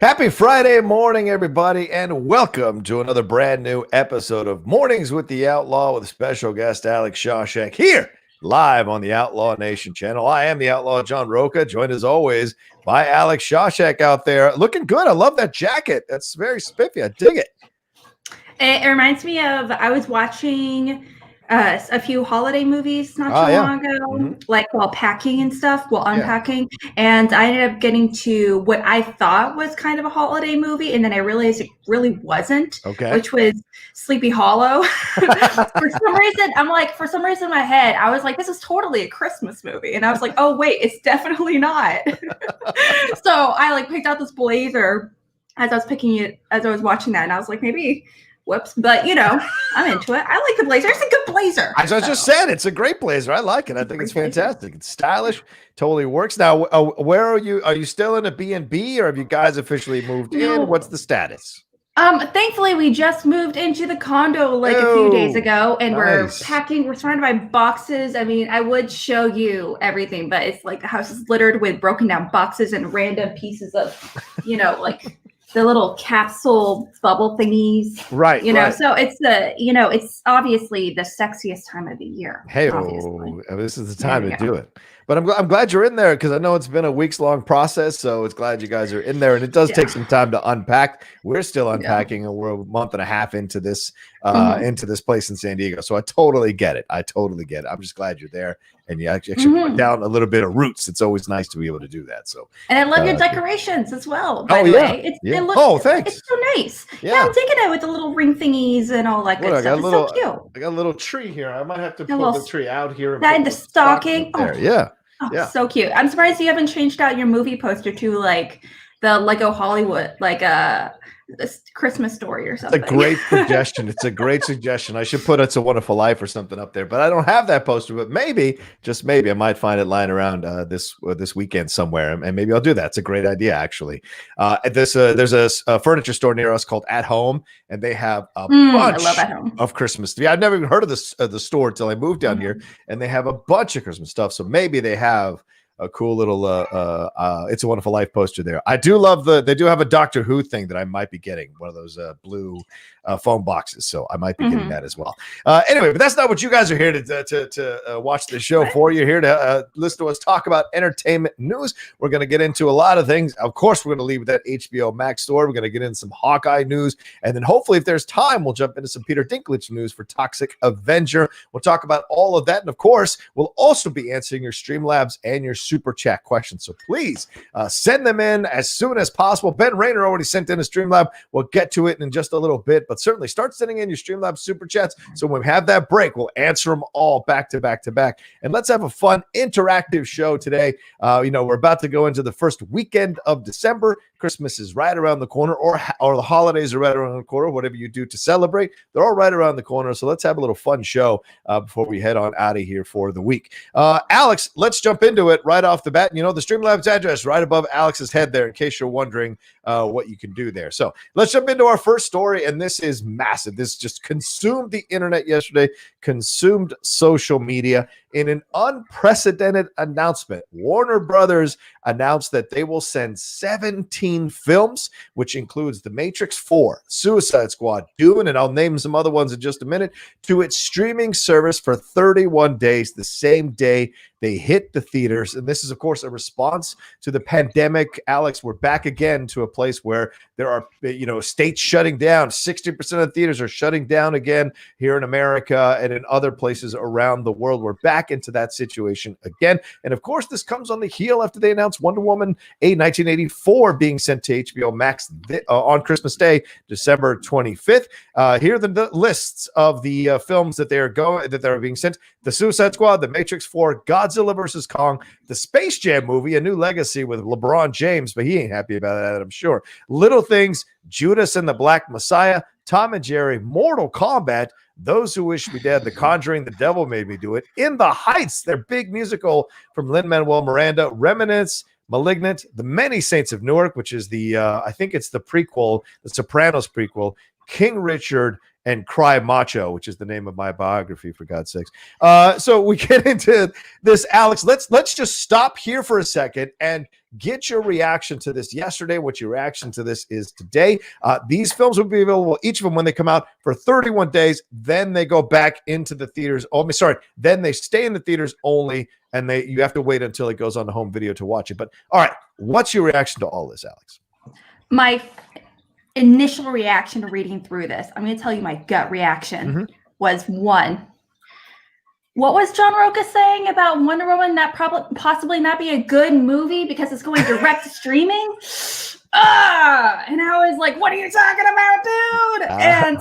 Happy Friday morning, everybody, and welcome to another brand new episode of Mornings with the Outlaw with special guest Alex Shashek here live on the Outlaw Nation channel. I am the Outlaw John Rocha, joined as always by Alex Shashek out there. Looking good. I love that jacket. That's very spiffy. I dig it. It reminds me of, I was watching a few holiday movies not too long ago, like while packing and stuff, while unpacking. And I ended up getting to what I thought was kind of a holiday movie. And then I realized it really wasn't, which was Sleepy Hollow. For some reason in my head, I was like, this is totally a Christmas movie. And I was like, oh, wait, it's definitely not. So I picked out this blazer as I was watching that. And I was like, maybe... Whoops, but I'm into it. I like the blazer. It's a good blazer. As I just said, it's a great blazer. I like it. I think it's fantastic. It's stylish. Totally works. Now, where are you? Are you still in a B&B or have you guys officially moved in? What's the status? Thankfully, we just moved into the condo a few days ago, and we're packing. We're surrounded by boxes. I mean, I would show you everything, but it's like the house is littered with broken down boxes and random pieces of, the little capsule bubble thingies, right? So it's it's obviously the sexiest time of the year. Hey, this is the time to do it. But I'm glad you're in there because I know it's been a weeks-long process. So it's glad you guys are in there, and it does take some time to unpack. We're still unpacking, and we're a month and a half into this place in San Diego. So I totally get it. I'm just glad you're there, and you actually put down a little bit of roots. It's always nice to be able to do that. So, and I love your decorations as well. By the way, it looks, thanks. It's so nice. Yeah, I'm digging it with the little ring thingies and all that good stuff. It's so cute. I got a little tree here. I might have to pull the tree out here. And the stocking. There. Oh, so cute. I'm surprised you haven't changed out your movie poster to like the Lego Hollywood, like this Christmas Story or something. It's a great suggestion. It's a great suggestion. I should put It's a Wonderful Life or something up there, but I don't have that poster. But maybe, just maybe, I might find it lying around this weekend somewhere, and maybe I'll do that. It's a great idea, actually. There's a furniture store near us called At Home, and they have a bunch of Christmas stuff. I've never even heard of this the store until I moved down here, and they have a bunch of Christmas stuff. So maybe they have a cool little It's a Wonderful Life poster there. I do love they do have a Doctor Who thing that I might be getting, one of those blue phone boxes. So I might be getting that as well. Anyway, but that's not what you guys are here to watch the show for. You're here to listen to us talk about entertainment news. We're going to get into a lot of things. Of course, we're going to leave with that HBO Max story. We're going to get into some Hawkeye news. And then hopefully, if there's time, we'll jump into some Peter Dinklage news for Toxic Avenger. We'll talk about all of that. And of course, we'll also be answering your Streamlabs and your Super Chat questions. So please send them in as soon as possible. Ben Rayner already sent in a Streamlab. We'll get to it in just a little bit, but certainly start sending in your Streamlabs Super Chats. So when we have that break, we'll answer them all back to back to back. And let's have a fun interactive show today. We're about to go into the first weekend of December. Christmas is right around the corner, or the holidays are right around the corner. Whatever you do to celebrate, they're all right around the corner. So let's have a little fun show before we head on out of here for the week. Alex, let's jump into it right off the bat. The Streamlabs address right above Alex's head there, in case you're wondering what you can do there. So let's jump into our first story, and this is massive. This just consumed the internet yesterday, consumed social media. In an unprecedented announcement, Warner Brothers announced that they will send 17 films, which includes The Matrix 4, Suicide Squad, Dune, and I'll name some other ones in just a minute, to its streaming service for 31 days, the same day they hit the theaters. And this is, of course, a response to the pandemic. Alex, we're back again to a place where there are, states shutting down. 60% of theaters are shutting down again here in America and in other places around the world. We're back into that situation again. And of course, this comes on the heel after they announced Wonder Woman 1984 being sent to HBO Max on Christmas Day, December 25th. Here are the lists of the films that are being sent: The Suicide Squad, The Matrix 4, Godzilla vs. Kong, the Space Jam movie, A New Legacy with LeBron James, but he ain't happy about that, I'm sure. Little Things, Judas and the Black Messiah, Tom and Jerry, Mortal Kombat, Those Who Wish Me Dead, The Conjuring, The Devil Made Me Do It, In the Heights, their big musical from Lin-Manuel Miranda, Remnants, Malignant, The Many Saints of Newark, which is I think it's the prequel, the Sopranos prequel, King Richard and Cry Macho, which is the name of my biography, for God's sakes. So we get into this, Alex. Let's just stop here for a second and get your reaction to this yesterday, what your reaction to this is today. These films will be available, each of them, when they come out, for 31 days. Then they go back into the theaters. Then they stay in the theaters only, and you have to wait until it goes on the home video to watch it. But all right, what's your reaction to all this, Alex? My initial reaction to reading through this, I'm going to tell you my gut reaction was, one, what was John Rocha saying about Wonder Woman possibly not be a good movie because it's going direct to streaming? And I was like, what are you talking about, dude? And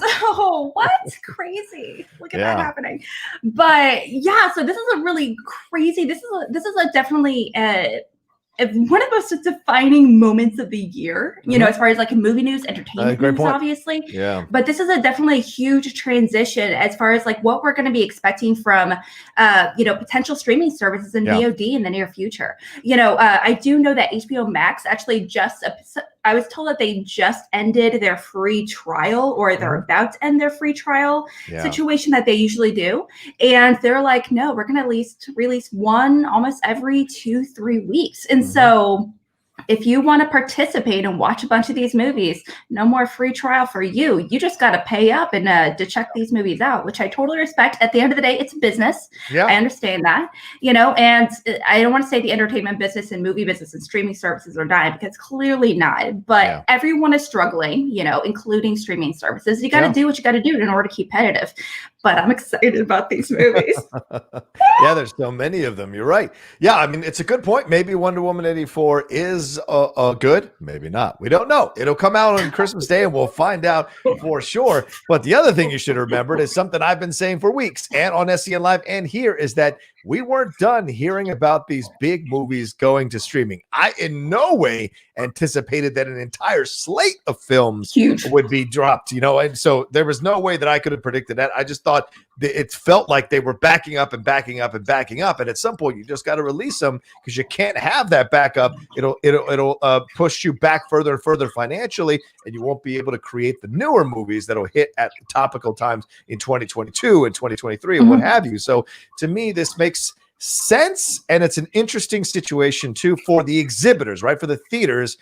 what? Crazy. Look at that happening. But yeah, so this is a really crazy, this is a definitely one of the most defining moments of the year, you know, as far as like movie news, entertainment news, obviously. Yeah. But this is definitely a huge transition as far as like what we're going to be expecting from, potential streaming services and VOD in the near future. You know, I do know that HBO Max actually I was told that they just ended their free trial, or they're about to end their free trial situation that they usually do. And they're like, no, we're going to at least release one almost every 2-3 weeks. And so if you want to participate and watch a bunch of these movies, no more free trial for you. You just got to pay up and to check these movies out, which I totally respect. At the end of the day, it's business. Yeah. I understand that, you know, and I don't want to say the entertainment business and movie business and streaming services are dying, because clearly not. But everyone is struggling, you know, including streaming services. You got to do what you got to do in order to keep competitive. But I'm excited about these movies. Yeah, there's so many of them. You're right. Yeah, I mean, it's a good point. Maybe Wonder Woman 84 is good. Maybe not. We don't know. It'll come out on Christmas Day, and we'll find out for sure. But the other thing you should remember is something I've been saying for weeks, and on SCN Live and here, is that we weren't done hearing about these big movies going to streaming. I in no way anticipated that an entire slate of films would be dropped, you know, and so there was no way that I could have predicted that. I just thought it felt like they were backing up and backing up and backing up, and at some point you just got to release them, because you can't have that backup. It'll push you back further and further financially, and you won't be able to create the newer movies that'll hit at topical times in 2022 and 2023 and what have you. So to me, this makes sense, and it's an interesting situation too for the exhibitors, right? For the theaters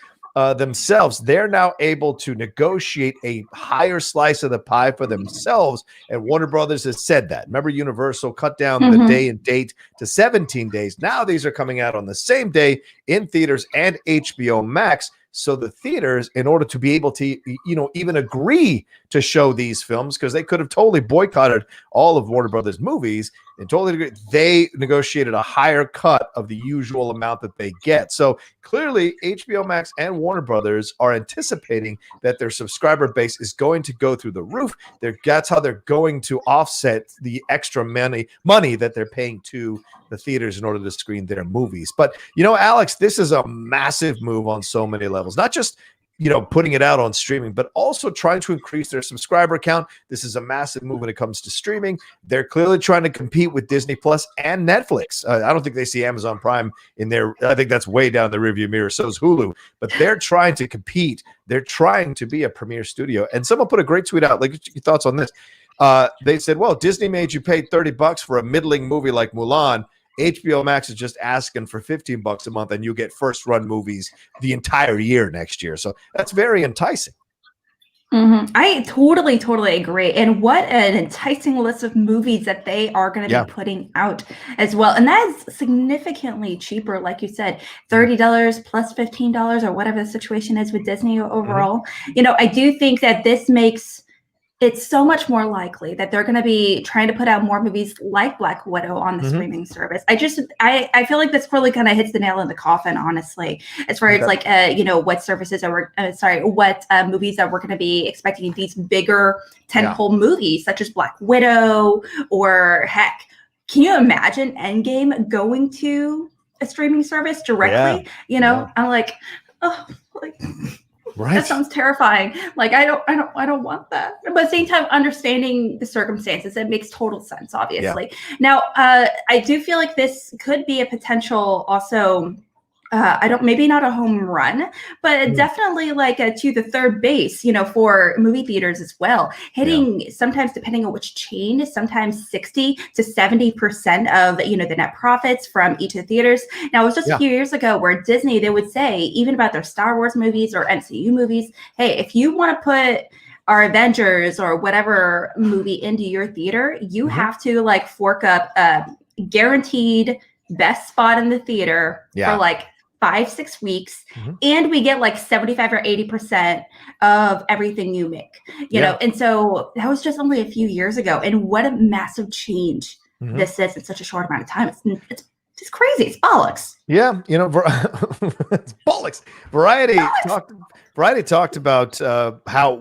themselves. They're now able to negotiate a higher slice of the pie for themselves, and Warner Brothers has said that. Remember, Universal cut down the day and date to 17 days. Now these are coming out on the same day in theaters and HBO Max. So the theaters, in order to be able to, you know, even agree to show these films, because they could have totally boycotted all of Warner Brothers movies and totally agree, they negotiated a higher cut of the usual amount that they get. So clearly HBO Max and Warner Brothers are anticipating that their subscriber base is going to go through the roof. That's how they're going to offset the extra money that they're paying to the theaters in order to screen their movies. But, you know, Alex, this is a massive move on so many levels, not just, you know, putting it out on streaming, but also trying to increase their subscriber count. This is a massive move when it comes to streaming. They're clearly trying to compete with Disney Plus and Netflix. I don't think they see Amazon Prime in there. I think that's way down the rearview mirror. So is Hulu, but they're trying to compete. They're trying to be a premier studio. And someone put a great tweet out. Like, your thoughts on this? They said, well, Disney made you pay $30 for a middling movie like Mulan. HBO Max is just asking for $15 a month, and you get first run movies the entire year next year. So that's very enticing. I totally agree. And what an enticing list of movies that they are going to be putting out as well. And that is significantly cheaper, like you said, $30 plus $15 or whatever the situation is with Disney overall. You know, I do think that this makes it's so much more likely that they're going to be trying to put out more movies like Black Widow on the streaming service. I feel like this really kind of hits the nail in the coffin, honestly, as far as like, you know, what services are, what movies that we're going to be expecting, these bigger tentpole movies such as Black Widow, or heck, can you imagine Endgame going to a streaming service directly? You know, I'm like, oh, like, right. That sounds terrifying. Like, I don't want that. But at the same time, understanding the circumstances, it makes total sense, obviously. Now, I do feel like this could be a potential also maybe not a home run, but definitely like to the third base, for movie theaters as well. Hitting sometimes, depending on which chain, sometimes 60 to 70% of, the net profits from each of the theaters. Now, it was just a few years ago where Disney, they would say, even about their Star Wars movies or MCU movies, hey, if you want to put our Avengers or whatever movie into your theater, you have to like fork up a guaranteed best spot in the theater for like 5-6 weeks, and we get like 75 or 80% of everything you make, you know. And so that was just only a few years ago, and what a massive change this is in such a short amount of time. It's just crazy. It's bollocks. Yeah, it's bollocks. Variety talked about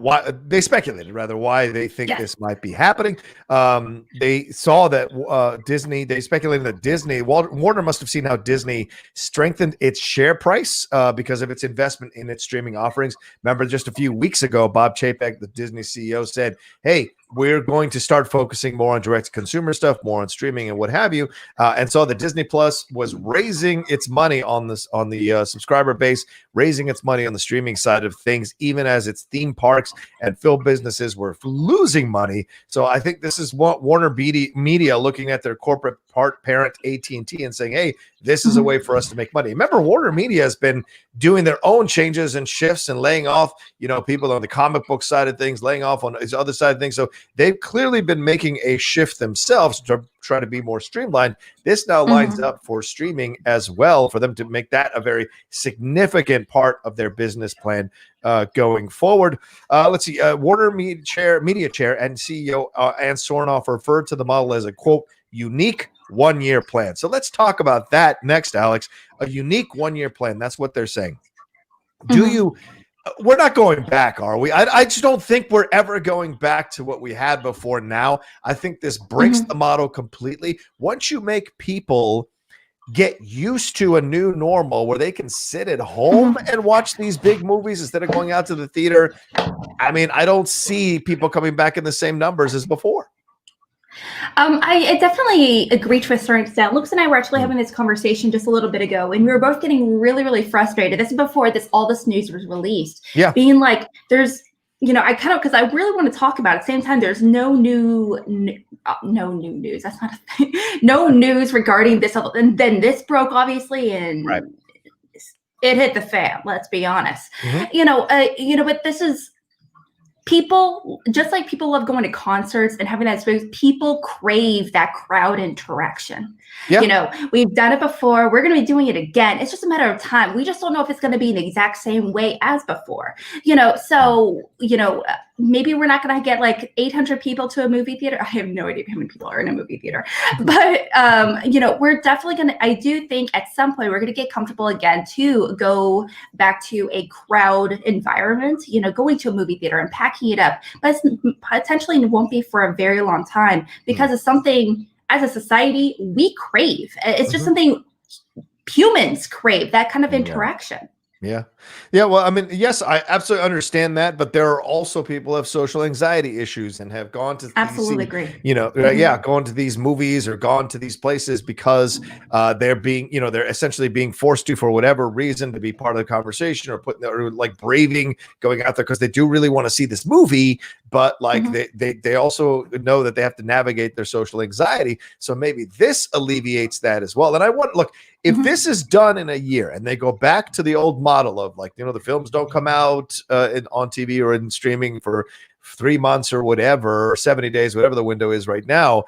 why they speculated why they think this might be happening. They saw that Disney. They speculated that Warner must have seen how Disney strengthened its share price because of its investment in its streaming offerings. Remember, just a few weeks ago, Bob Chapek, the Disney CEO, said, "Hey, we're going to start focusing more on direct-to-consumer stuff, more on streaming and what have you." And so the Disney Plus was raising its money on the subscriber base, raising its money on the streaming side of things, even as its theme parks and film businesses were losing money. So I think this is what Warner Media looking at their corporate parent AT&T and saying, "Hey, this is a way for us to make money." Remember, Warner Media has been doing their own changes and shifts and laying off, people on the comic book side of things, laying off on his other side of things. So they've clearly been making a shift themselves to try to be more streamlined. This now lines up for streaming as well, for them to make that a very significant part of their business plan going forward. Let's see. Warner Media Chair and CEO Ann Sornoff referred to the model as a, quote, unique one-year plan. So let's talk about that next, Alex. A unique one-year plan. That's what they're saying. We're not going back, are we? I just don't think we're ever going back to what we had before now. I think this breaks the model completely. Once you make people get used to a new normal where they can sit at home and watch these big movies instead of going out to the theater, I mean, I don't see people coming back in the same numbers as before. I definitely agree to a certain extent. Lucas and I were actually having this conversation just a little bit ago, and we were both getting really, really frustrated. This is before all this news was released. Yeah. Being like, there's, because I really want to talk about it. At the same time, there's no new news. That's not a thing. No news regarding this. And then this broke, obviously, and it hit the fan. Let's be honest. But this is, people, just like people love going to concerts and having that space, people crave that crowd interaction. Yeah. We've done it before. We're going to be doing it again. It's just a matter of time. We just don't know if it's going to be in the exact same way as before. Maybe we're not going to get like 800 people to a movie theater. I have no idea how many people are in a movie theater. But, we're definitely going to, I do think at some point we're going to get comfortable again to go back to a crowd environment, going to a movie theater and packing it up. But potentially it won't be for a very long time because it's something as a society we crave. It's just something humans crave, that kind of interaction. Yeah. Well, I mean, yes, I absolutely understand that, but there are also people who have social anxiety issues and have gone to going to these movies or gone to these places because they're being, they're essentially being forced to, for whatever reason, to be part of the conversation or like braving going out there because they do really want to see this movie, but like they also know that they have to navigate their social anxiety. So maybe this alleviates that as well. And if this is done in a year and they go back to the old model of like, the films don't come out on TV or in streaming for 3 months or whatever, or 70 days, whatever the window is right now.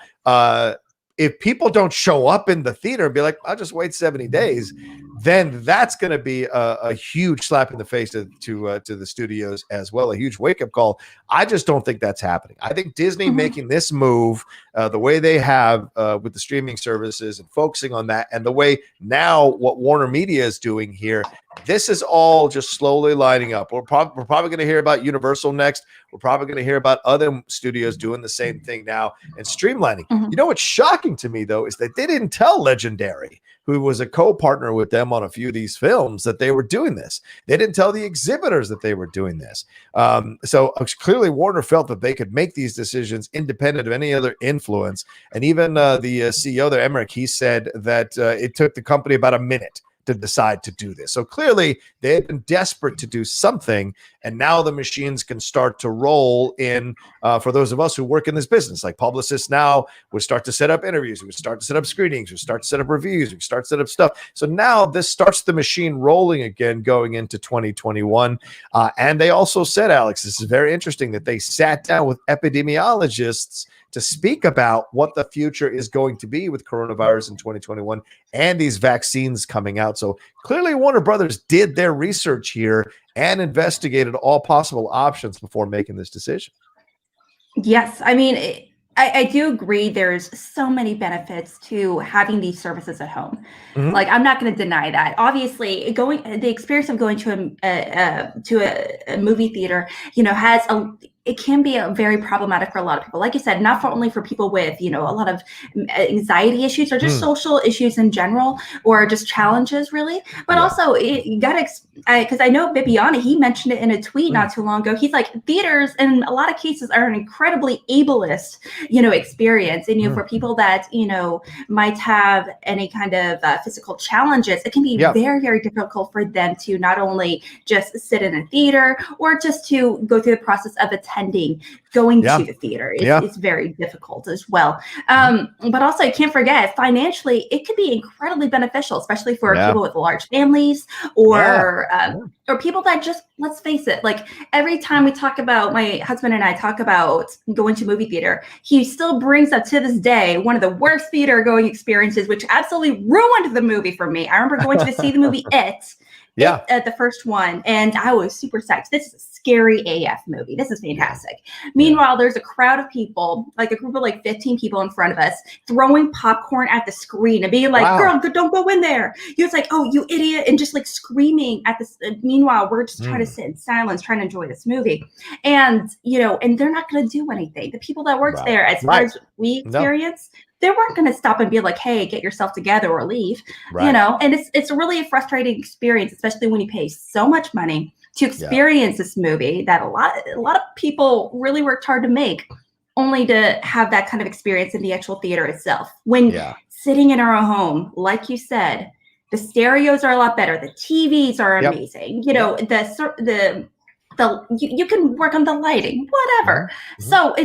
If people don't show up in the theater and be like, I'll just wait 70 days, then that's going to be a huge slap in the face to the studios as well, a huge wake-up call. I just don't think that's happening. I think Disney making this move the way they have with the streaming services and focusing on that, and the way now what Warner Media is doing here, this is all just slowly lining up. We're probably going to hear about Universal next. We're probably going to hear about other studios doing the same thing now and streamlining. You know what's shocking to me, though, is that they didn't tell Legendary, who was a co-partner with them on a few of these films, that they were doing this. They didn't tell the exhibitors that they were doing this. So clearly Warner felt that they could make these decisions independent of any other influence. And even the CEO there, Emmerich, he said that it took the company about a minute to decide to do this. So clearly they had been desperate to do something, and now the machines can start to roll in for those of us who work in this business. Like publicists now would start to set up interviews, we would start to set up screenings, we would start to set up reviews, we would start to set up stuff. So now this starts the machine rolling again going into 2021. And they also said, Alex, this is very interesting, that they sat down with epidemiologists to speak about what the future is going to be with coronavirus in 2021 and these vaccines coming out. So clearly Warner Brothers did their research here and investigated all possible options before making this decision. Yes. I mean, I do agree there's so many benefits to having these services at home. Mm-hmm. Like, I'm not going to deny that. Obviously, the experience of going to a movie theater, it can be very problematic for a lot of people. Like you said, not only for people with, a lot of anxiety issues or just social issues in general, or just challenges really, but also you got to, because I know Bibiani, he mentioned it in a tweet not too long ago. He's like, theaters in a lot of cases are an incredibly ableist, experience. And, for people that, might have any kind of physical challenges, it can be very, very difficult for them to not only just sit in a theater or just to go through the process of going to the theater. It's very difficult as well. But also, you can't forget, financially, it could be incredibly beneficial, especially for people with large families or people that just, let's face it, like every time we talk about, my husband and I talk about going to movie theater, he still brings up to this day one of the worst theater going experiences, which absolutely ruined the movie for me. I remember going to see the movie at the first one, and I was super psyched. This is a scary AF movie. This is fantastic. Meanwhile, there's a crowd of people, like a group of like 15 people in front of us, throwing popcorn at the screen and being like, girl, don't go in there. He was like, oh, you idiot, and just like screaming at this. Meanwhile, we're just trying to sit in silence, trying to enjoy this movie. And, and they're not going to do anything. The people that worked there, as far as we experienced, they weren't going to stop and be like, hey, get yourself together or leave, and it's really a frustrating experience, especially when you pay so much money to experience this movie that a lot of people really worked hard to make, only to have that kind of experience in the actual theater itself. When sitting in our own home, like you said, the stereos are a lot better. The TVs are amazing. You can work on the lighting, whatever. So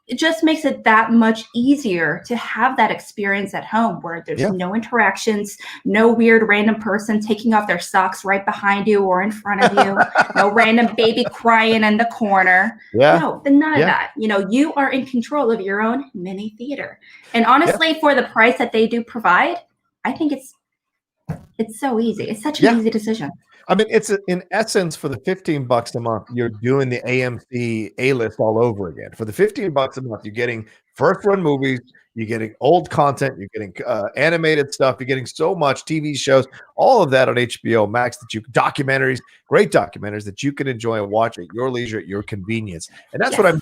it just makes it that much easier to have that experience at home, where there's no interactions, no weird random person taking off their socks right behind you or in front of you, no random baby crying in the corner. No, none of that. You are in control of your own mini theater. And honestly, for the price that they do provide, I think it's so easy. It's such an easy decision. I mean, it's in essence, for the $15 a month, you're doing the AMC A-list all over again. For the $15 a month, you're getting first-run movies, you're getting old content, you're getting animated stuff, you're getting so much TV shows, all of that on HBO Max, great documentaries that you can enjoy and watch at your leisure, at your convenience. And that's what I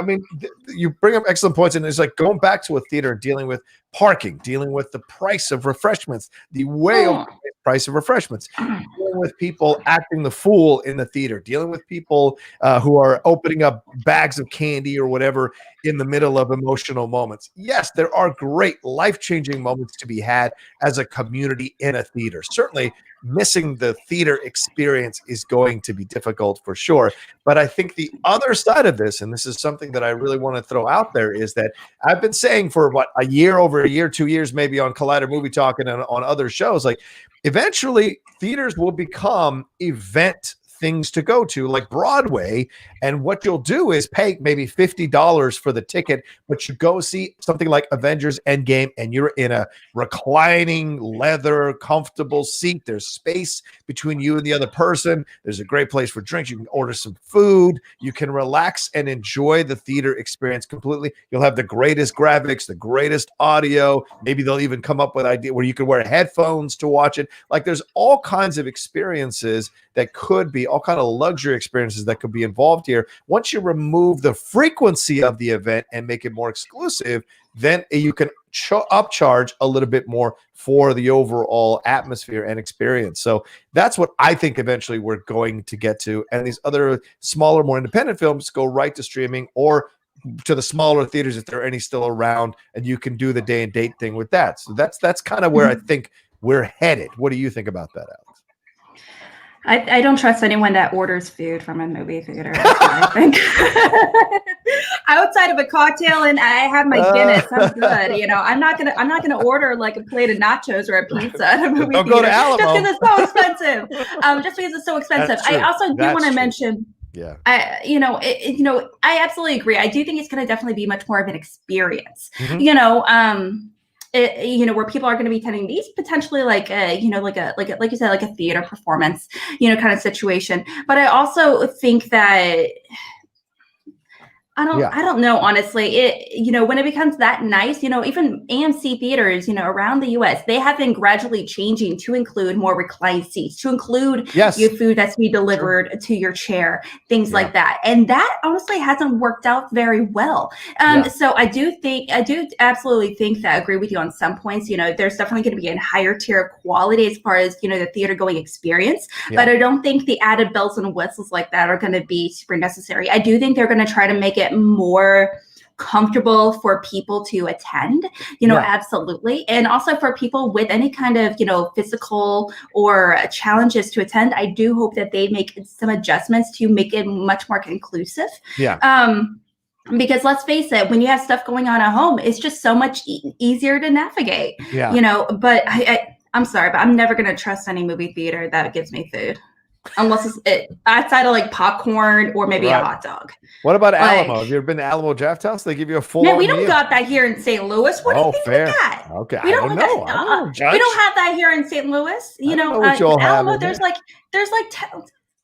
mean, you bring up excellent points, and it's like going back to a theater and dealing with parking, dealing with the price of refreshments, the way of price of refreshments, dealing with people acting the fool in the theater, dealing with people who are opening up bags of candy or whatever in the middle of emotional moments. Yes, there are great life-changing moments to be had as a community in a theater. Certainly, missing the theater experience is going to be difficult for sure. But I think the other side of this, and this is something that I really want to throw out there, is that I've been saying for over a year, 2 years, maybe on Collider Movie Talk and on other shows, like eventually theaters will become event things to go to, like Broadway. And what you'll do is pay maybe $50 for the ticket, but you go see something like Avengers Endgame and you're in a reclining leather comfortable seat. There's space between you and the other person. There's a great place for drinks. You can order some food. You can relax and enjoy the theater experience completely. You'll have the greatest graphics, the greatest audio. Maybe they'll even come up with an idea where you can wear headphones to watch it. Like there's all kinds of experiences that could be, all kind of luxury experiences that could be involved here. Once you remove the frequency of the event and make it more exclusive, then you can upcharge a little bit more for the overall atmosphere and experience. So that's what I think eventually we're going to get to. And these other smaller, more independent films go right to streaming or to the smaller theaters if there are any still around, and you can do the day and date thing with that. So that's kind of where I think we're headed. What do you think about that, Alex? I don't trust anyone that orders food from a movie theater. That's what I think. Outside of a cocktail and I have my Guinness, I'm good. You know, I'm not gonna order like a plate of nachos or a pizza at a movie theater just because it's so expensive. Just because it's so expensive. I also do want to mention. Yeah. I absolutely agree. I do think it's going to definitely be much more of an experience. Mm-hmm. Where people are going to be attending these potentially like you said, like a theater performance, kind of situation. But I also think that I don't know, honestly. When it becomes that nice, even AMC theaters, around the US, they have been gradually changing to include more reclined seats, to include your food that's be delivered to your chair, things like that. And that honestly hasn't worked out very well. So I do absolutely think that I agree with you on some points. There's definitely going to be a higher tier of quality as far as, the theater going experience. But I don't think the added bells and whistles like that are going to be super necessary. I do think they're going to try to make it more comfortable for people to attend, absolutely. And also for people with any kind of, physical or challenges to attend, I do hope that they make some adjustments to make it much more conclusive. Because let's face it, when you have stuff going on at home, it's just so much easier to navigate, but I'm sorry, but I'm never going to trust any movie theater that gives me food. Unless it's outside of like popcorn or maybe a hot dog. What about Alamo? Have you ever been to Alamo Draft House? They give you a full. Man, we don't got that here in St. Louis. What do you think fair. of that? Okay, we don't know. We don't have that here in St. Louis. Alamo. There's like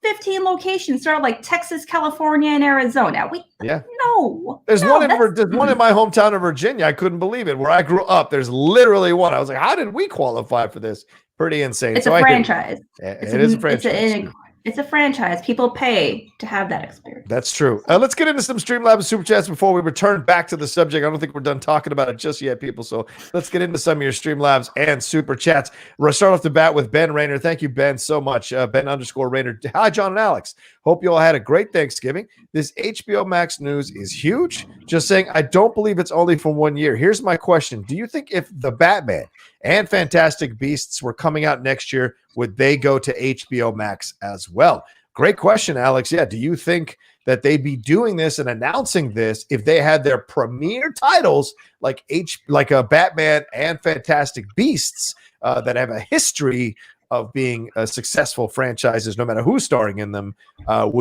15 locations throughout like Texas, California, and Arizona. There's one in my hometown of Virginia. I couldn't believe it. Where I grew up, there's literally one. I was like, how did we qualify for this? Pretty insane. It's a franchise. It is a franchise. It's a franchise. People pay to have that experience. That's true. Let's get into some Streamlabs and Super Chats before we return back to the subject. I don't think we're done talking about it just yet, people. So let's get into some of your Streamlabs and Super Chats. We'll start off the bat with Ben Rayner. Thank you, Ben, so much. Ben_Rayner. Hi, John and Alex. Hope you all had a great Thanksgiving. This HBO Max news is huge. Just saying, I don't believe it's only for 1 year. Here's my question. Do you think if the Batman and Fantastic Beasts were coming out next year, would they go to HBO Max as well? Great question, Alex. Yeah, do you think that they'd be doing this and announcing this if they had their premier titles like a Batman and Fantastic Beasts that have a history of being successful franchises, no matter who's starring in them? Do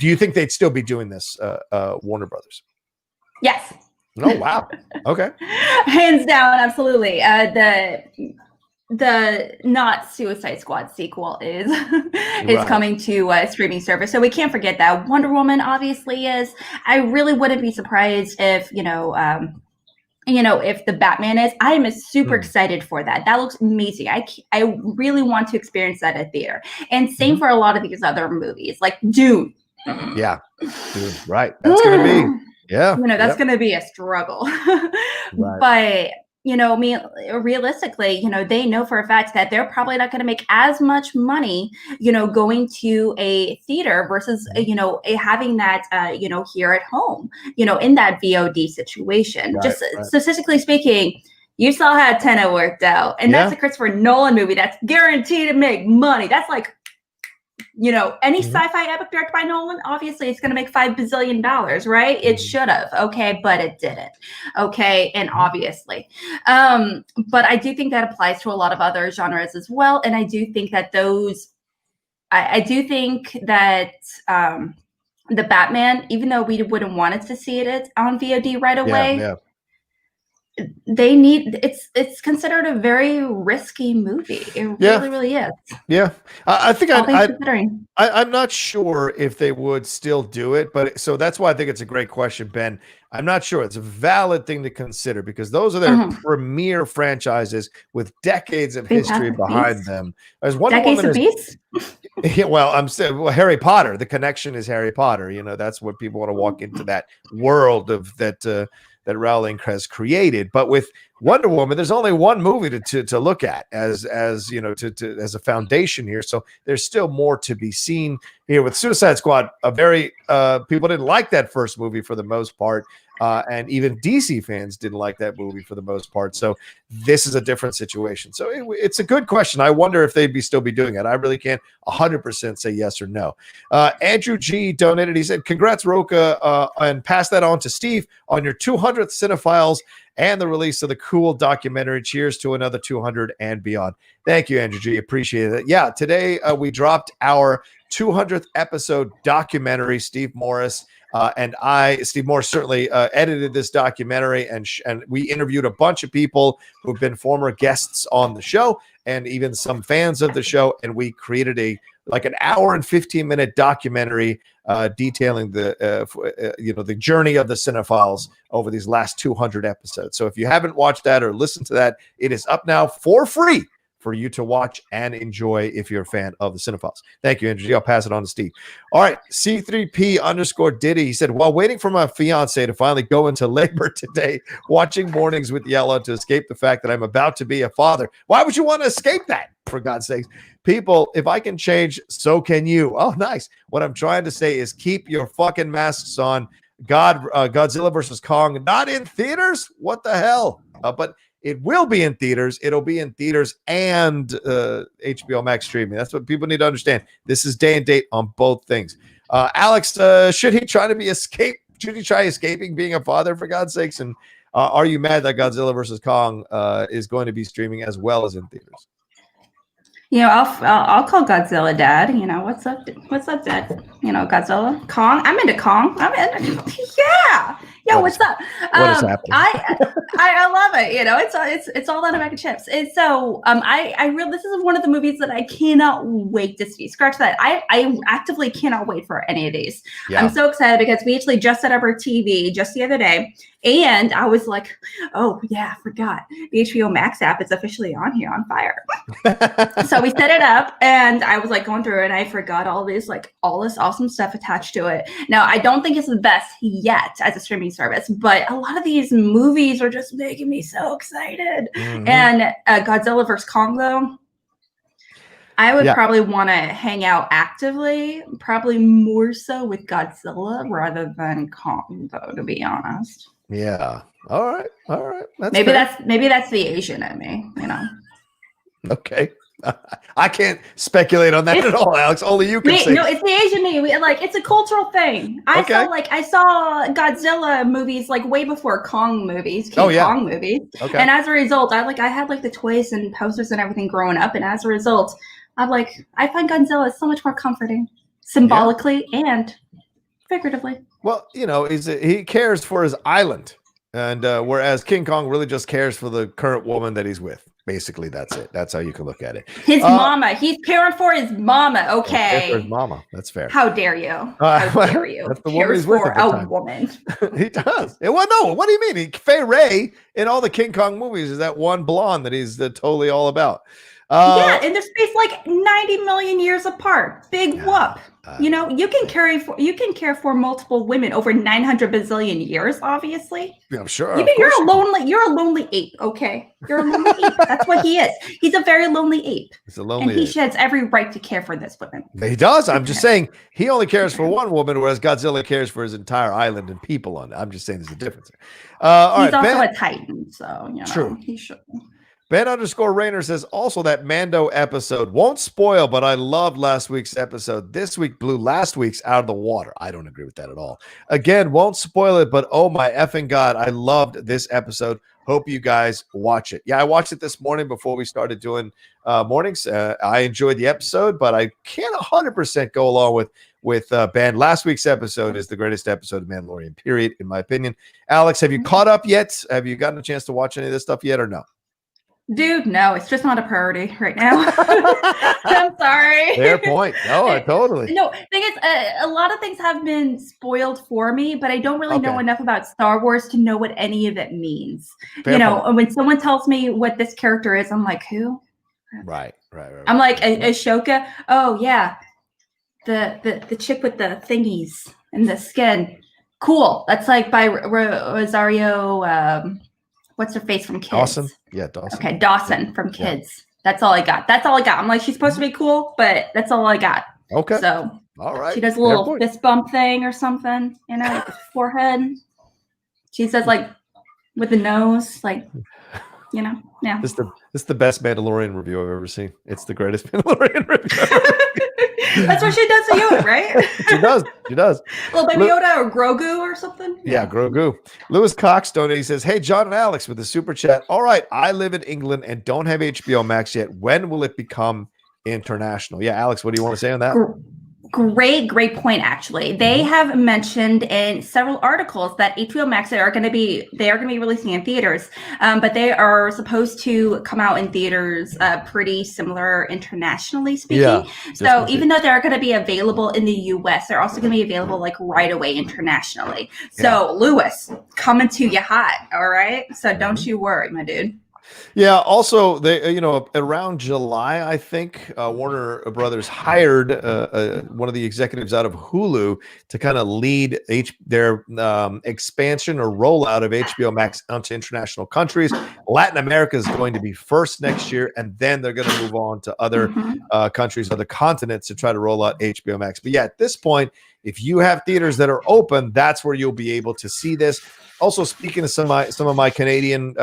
you think they'd still be doing this, Warner Brothers? Yes. Oh, wow. Okay. Hands down, absolutely. The not Suicide Squad sequel is coming to a streaming service, so we can't forget that. Wonder Woman obviously is. I really wouldn't be surprised if if the Batman is. I am super excited for that. That looks amazing. I really want to experience that at theater. And same for a lot of these other movies, like Dune. Yeah, Dune. Right. That's gonna be. Yeah. That's going to be a struggle. But, realistically, they know for a fact that they're probably not going to make as much money, going to a theater versus, having that, here at home, in that VOD situation. Statistically speaking, you saw how Tenet worked out. And that's a Christopher Nolan movie that's guaranteed to make money. That's like, any sci-fi epic directed by Nolan, obviously it's going to make $5 bazillion, right? It should have. Okay. But it didn't. Okay. And obviously, but I do think that applies to a lot of other genres as well. And I do think that I do think that, the Batman, even though we wouldn't want it to see it on VOD right away, it's considered a very risky movie. It really is. Yeah. I think I'm not sure if they would still do it, but so that's why I think it's a great question, Ben. I'm not sure. It's a valid thing to consider because those are their premier franchises with decades of history behind them. There's Decades of Beasts? Well, I'm saying Harry Potter. The connection is Harry Potter. That's what people want to walk into that world of that Rowling has created. But with Wonder Woman, there's only one movie to look at as you know as a foundation here. So there's still more to be seen here with Suicide Squad. A very people didn't like that first movie for the most part. And even DC fans didn't like that movie for the most part. So this is a different situation. So it's a good question. I wonder if they'd still be doing it. I really can't 100% say yes or no. Andrew G donated. He said, congrats, Rocha, and pass that on to Steve on your 200th Cinephiles and the release of the cool documentary. Cheers to another 200 and beyond. Thank you, Andrew G. Appreciate it. Yeah, today we dropped our 200th episode documentary. Steve Morris and Steve Morris, certainly edited this documentary, and we interviewed a bunch of people who've been former guests on the show and even some fans of the show. And we created an hour and 15-minute documentary detailing the journey of the Cinephiles over these last 200 episodes. So if you haven't watched that or listened to that, it is up now for free for you to watch and enjoy if you're a fan of the Cinephiles. Thank you, Andrew. I'll pass it on to Steve. All right, C3P_Diddy. He said, while waiting for my fiance to finally go into labor today, watching Mornings with Yella to escape the fact that I'm about to be a father. Why would you want to escape that? For God's sakes. People, if I can change, so can you. Oh, nice. What I'm trying to say is keep your fucking masks on. Godzilla versus Kong, not in theaters? What the hell? But it will be in theaters. It'll be in theaters and HBO Max streaming. That's what people need to understand. This is day and date on both things. Alex, should he try escaping being a father, for God's sakes? And are you mad that Godzilla versus Kong is going to be streaming as well as in theaters? You know, I'll call Godzilla Dad. You know, what's up, Dad? You know, Godzilla, Kong. I'm into Kong. Yeah. What's up? What is happening? I love it. You know, it's all out of bag of chips. And so this is one of the movies that I cannot wait to see. Scratch that. I actively cannot wait for any of these. Yeah. I'm so excited because we actually just set up our TV just the other day. And I was like, oh, yeah, I forgot. The HBO Max app is officially on here, on fire. So we set it up, and I was like going through it, and I forgot all this awesome stuff attached to it. Now, I don't think it's the best yet as a streaming service, but a lot of these movies are just making me so excited. Mm-hmm. And Godzilla vs. Kong, though, I would probably want to hang out actively, probably more so with Godzilla rather than Kong, though, to be honest. Yeah. All right. Maybe that's the Asian in me, you know. Okay. I can't speculate on that at all, Alex. Only you can say. No, it's the Asian in me. It's a cultural thing. I saw Godzilla movies way before Kong movies, Kong movies. Okay. And as a result, I had the toys and posters and everything growing up, and as a result, I find Godzilla so much more comforting, symbolically and figuratively. Well, you know, he cares for his island, and whereas King Kong really just cares for the current woman that he's with. Basically, that's it. That's how you can look at it. His mama. He's caring for his mama. Okay. For his mama. That's fair. How dare you? How dare you? That's the woman he's with at the time. Woman. He does. Well, no. What do you mean? Fay Ray in all the King Kong movies is that one blonde that he's totally all about. And they're spaced 90 million years apart. Big whoop. You know, you can care for multiple women over 900 bazillion years. Obviously, yeah, I'm sure. You're a lonely ape. Okay, you're a lonely ape. That's what he is. He's a very lonely ape. He's a lonely and he ape. Sheds every right to care for this woman. He does. I'm just saying he only cares for one woman, whereas Godzilla cares for his entire island and people on it. I'm just saying there's a difference. He's also a Titan, so you know, true. He should. Ben_Rainer says also that Mando episode won't spoil, but I loved last week's episode. This week blew last week's out of the water. I don't agree with that at all. Again, won't spoil it, but oh my effing God, I loved this episode. Hope you guys watch it. Yeah, I watched it this morning before we started doing mornings. I enjoyed the episode, but I can't 100% go along with Ben. Last week's episode is the greatest episode of Mandalorian, period, in my opinion. Alex, have you caught up yet? Have you gotten a chance to watch any of this stuff yet or no? Dude, no, it's just not a priority right now. I'm sorry. Fair point. No, totally. No, thing is, a lot of things have been spoiled for me, but I don't really know enough about Star Wars to know what any of it means. Fair point. When someone tells me what this character is, I'm like, who? Right. I'm like, Ashoka. Oh yeah, the chick with the thingies and the skin. Cool. That's by Rosario what's her face from Kids? Dawson. Yeah, Dawson. Okay, Dawson from Kids. Yeah. That's all I got. I'm like, she's supposed to be cool, but that's all I got. Okay. So all right. She does a little fist bump thing or something, with the forehead. She says like with the nose, like, yeah. This is the best Mandalorian review I've ever seen. It's the greatest Mandalorian review I've ever seen. That's what she does to Yoda, right? She does. Little baby Yoda or Grogu or something. Yeah, Grogu. Lewis Cox donated. He says, "Hey, John and Alex with the super chat. All right, I live in England and don't have HBO Max yet. When will it become international?" Yeah, Alex, what do you want to say on that? Great point. Actually, they have mentioned in several articles that HBO Max are going to be releasing in theaters, but they are supposed to come out in theaters pretty similar internationally speaking. Yeah, so even though they're going to be available in the US, they're also going to be available like right away internationally. So Lewis, coming to you hot. All right. So don't you worry, my dude. Yeah. Also, they, around July, I think Warner Brothers hired one of the executives out of Hulu to kind of lead their expansion or rollout of HBO Max onto international countries. Latin America is going to be first next year, and then they're going to move on to other countries, other continents to try to roll out HBO Max. But yeah, at this point, if you have theaters that are open, that's where you'll be able to see this. Also, speaking of some of my Canadian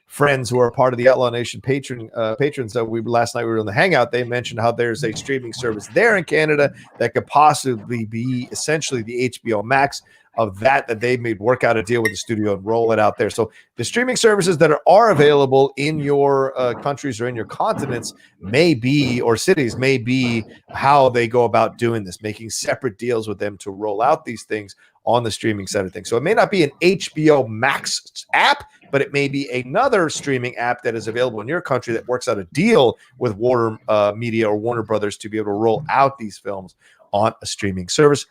friends who are part of the Outlaw Nation patrons that last night we were in the Hangout, they mentioned how there's a streaming service there in Canada that could possibly be essentially the HBO Max of that they may work out a deal with the studio and roll it out there. So the streaming services that are available in your countries or in your continents or cities may be how they go about doing this, making separate deals with them to roll out these things on the streaming side of things. So it may not be an HBO Max app, but it may be another streaming app that is available in your country that works out a deal with Warner Media or Warner Brothers to be able to roll out these films on a streaming service.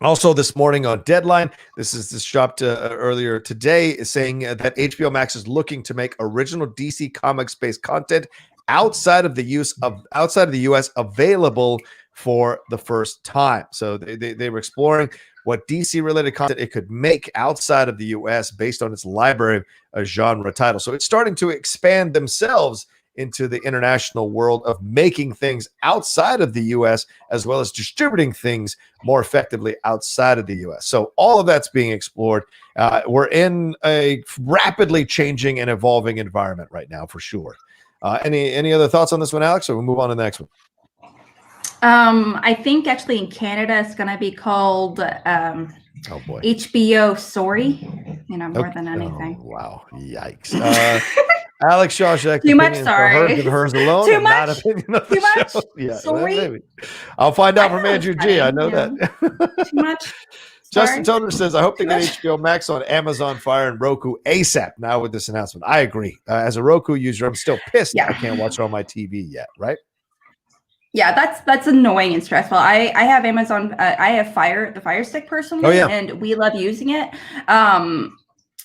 Also, this morning on Deadline, this dropped earlier today, is saying that HBO Max is looking to make original DC Comics-based content outside of the US available for the first time. So they were exploring what DC-related content it could make outside of the US based on its library of genre titles. So it's starting to expand themselves into the international world of making things outside of the US, as well as distributing things more effectively outside of the US. So all of that's being explored. We're in a rapidly changing and evolving environment right now, for sure. Any other thoughts on this one, Alex, or we'll move on to the next one? I think actually in Canada it's going to be called HBO Sorry, more than anything. Oh, wow. Yikes. Alex Shashek. Too much sorry. Hers alone. Too much. Not opinion of the much. Show. Yeah, sorry. Maybe. I'll find out from Andrew G. I know that. Too much. Justin Toner says, I hope they get HBO Max on Amazon Fire and Roku ASAP now with this announcement. I agree. As a Roku user, I'm still pissed I can't watch it on my TV yet, right? Yeah, that's annoying and stressful. I have Amazon. I have the Fire Stick personally, and we love using it.